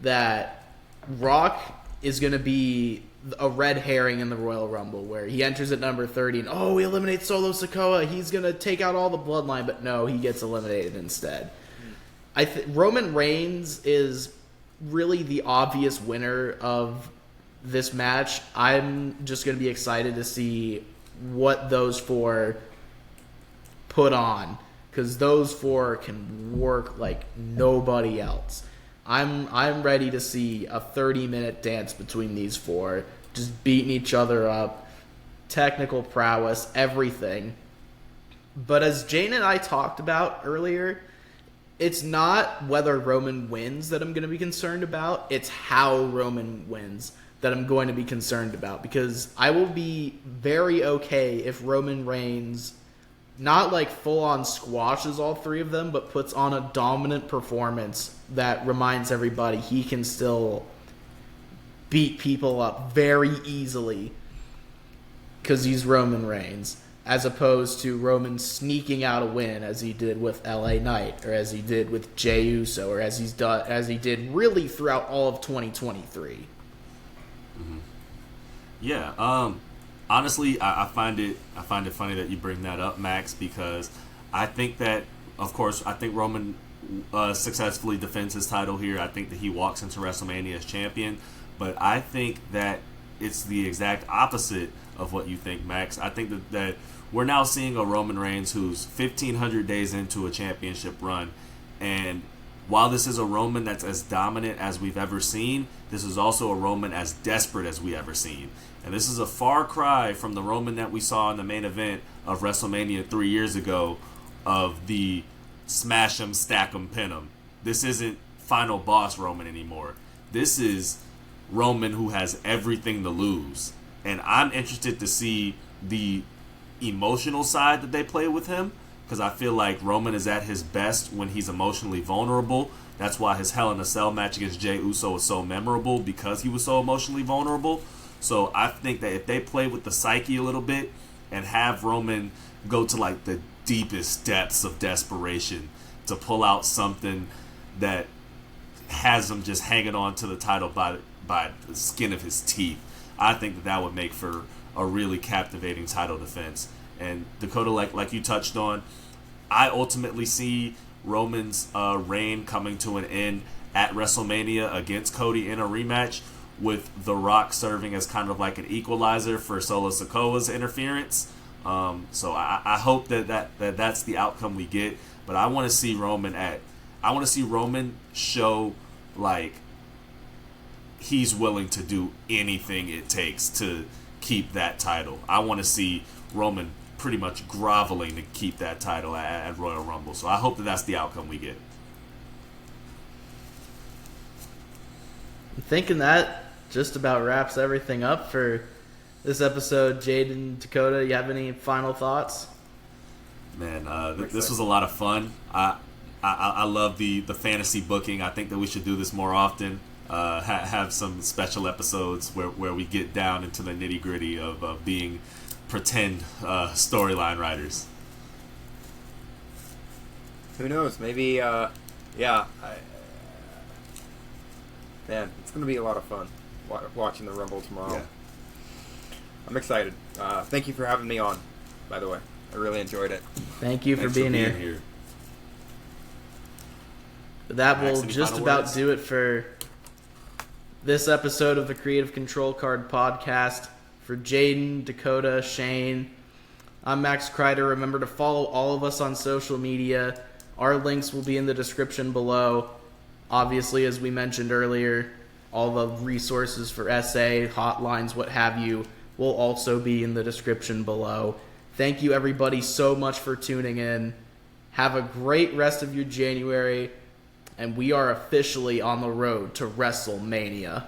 S4: that Rock is going to be a red herring in the Royal Rumble, where he enters at number 30 and, he eliminates Solo Sikoa, he's going to take out all the bloodline, but no, he gets eliminated instead. Roman Reigns is really the obvious winner of this match. I'm just going to be excited to see what those four put on, because those four can work like nobody else. I'm ready to see a 30-minute dance between these four, just beating each other up, technical prowess, everything. But as Jane and I talked about earlier, it's not whether Roman wins that I'm going to be concerned about, it's how Roman wins that I'm going to be concerned about, because I will be very okay if Roman Reigns not like full-on squashes all three of them, but puts on a dominant performance that reminds everybody he can still beat people up very easily because he's Roman Reigns, as opposed to Roman sneaking out a win as he did with LA Knight, or as he did with Jey Uso, or as he did really throughout all of 2023.
S1: Yeah. Honestly, I find it funny that you bring that up, Max, because I think that, of course, Roman successfully defends his title here. I think that he walks into WrestleMania as champion, but I think that it's the exact opposite of what you think, Max. I think that we're now seeing a Roman Reigns who's 1,500 days into a championship run, and while this is a Roman that's as dominant as we've ever seen, this is also a Roman as desperate as we ever seen. And this is a far cry from the Roman that we saw in the main event of WrestleMania 3 years ago, of the smash 'em, stack 'em, pin 'em. This isn't final boss Roman anymore. This is Roman who has everything to lose. And I'm interested to see the emotional side that they play with him, because I feel like Roman is at his best when he's emotionally vulnerable. That's why his Hell in a Cell match against Jey Uso was so memorable, because he was so emotionally vulnerable. So I think that if they play with the psyche a little bit and have Roman go to like the deepest depths of desperation to pull out something that has him just hanging on to the title by the skin of his teeth, I think that that would make for a really captivating title defense. And Dacota, like you touched on, I ultimately see Roman's reign coming to an end at WrestleMania against Cody in a rematch, with The Rock serving as kind of like an equalizer for Solo Sikoa's interference. So I hope that's the outcome we get. But I want to see Roman show like he's willing to do anything it takes to keep that title. I want to see Roman pretty much groveling to keep that title at Royal Rumble. So I hope that that's the outcome we get.
S4: I'm thinking that just about wraps everything up for this episode. Jayden, Dacota, you have any final thoughts?
S1: Man, this was a lot of fun. I love the fantasy booking. I think that we should do this more often. Have some special episodes where we get down into the nitty gritty of being pretend storyline writers.
S3: Who knows? Maybe, man, it's going to be a lot of fun watching the Rumble tomorrow.
S1: Yeah.
S3: I'm excited. Thank you for having me on, by the way. I really enjoyed it.
S4: Thank you for being here. That will just about do it for this episode of the Creative Control Card Podcast. For Jayden, Dacota, Shane, I'm Max Crider. Remember to follow all of us on social media. Our links will be in the description below. Obviously, as we mentioned earlier, all the resources for SA, hotlines, what have you, will also be in the description below. Thank you, everybody, so much for tuning in. Have a great rest of your January, and we are officially on the road to WrestleMania.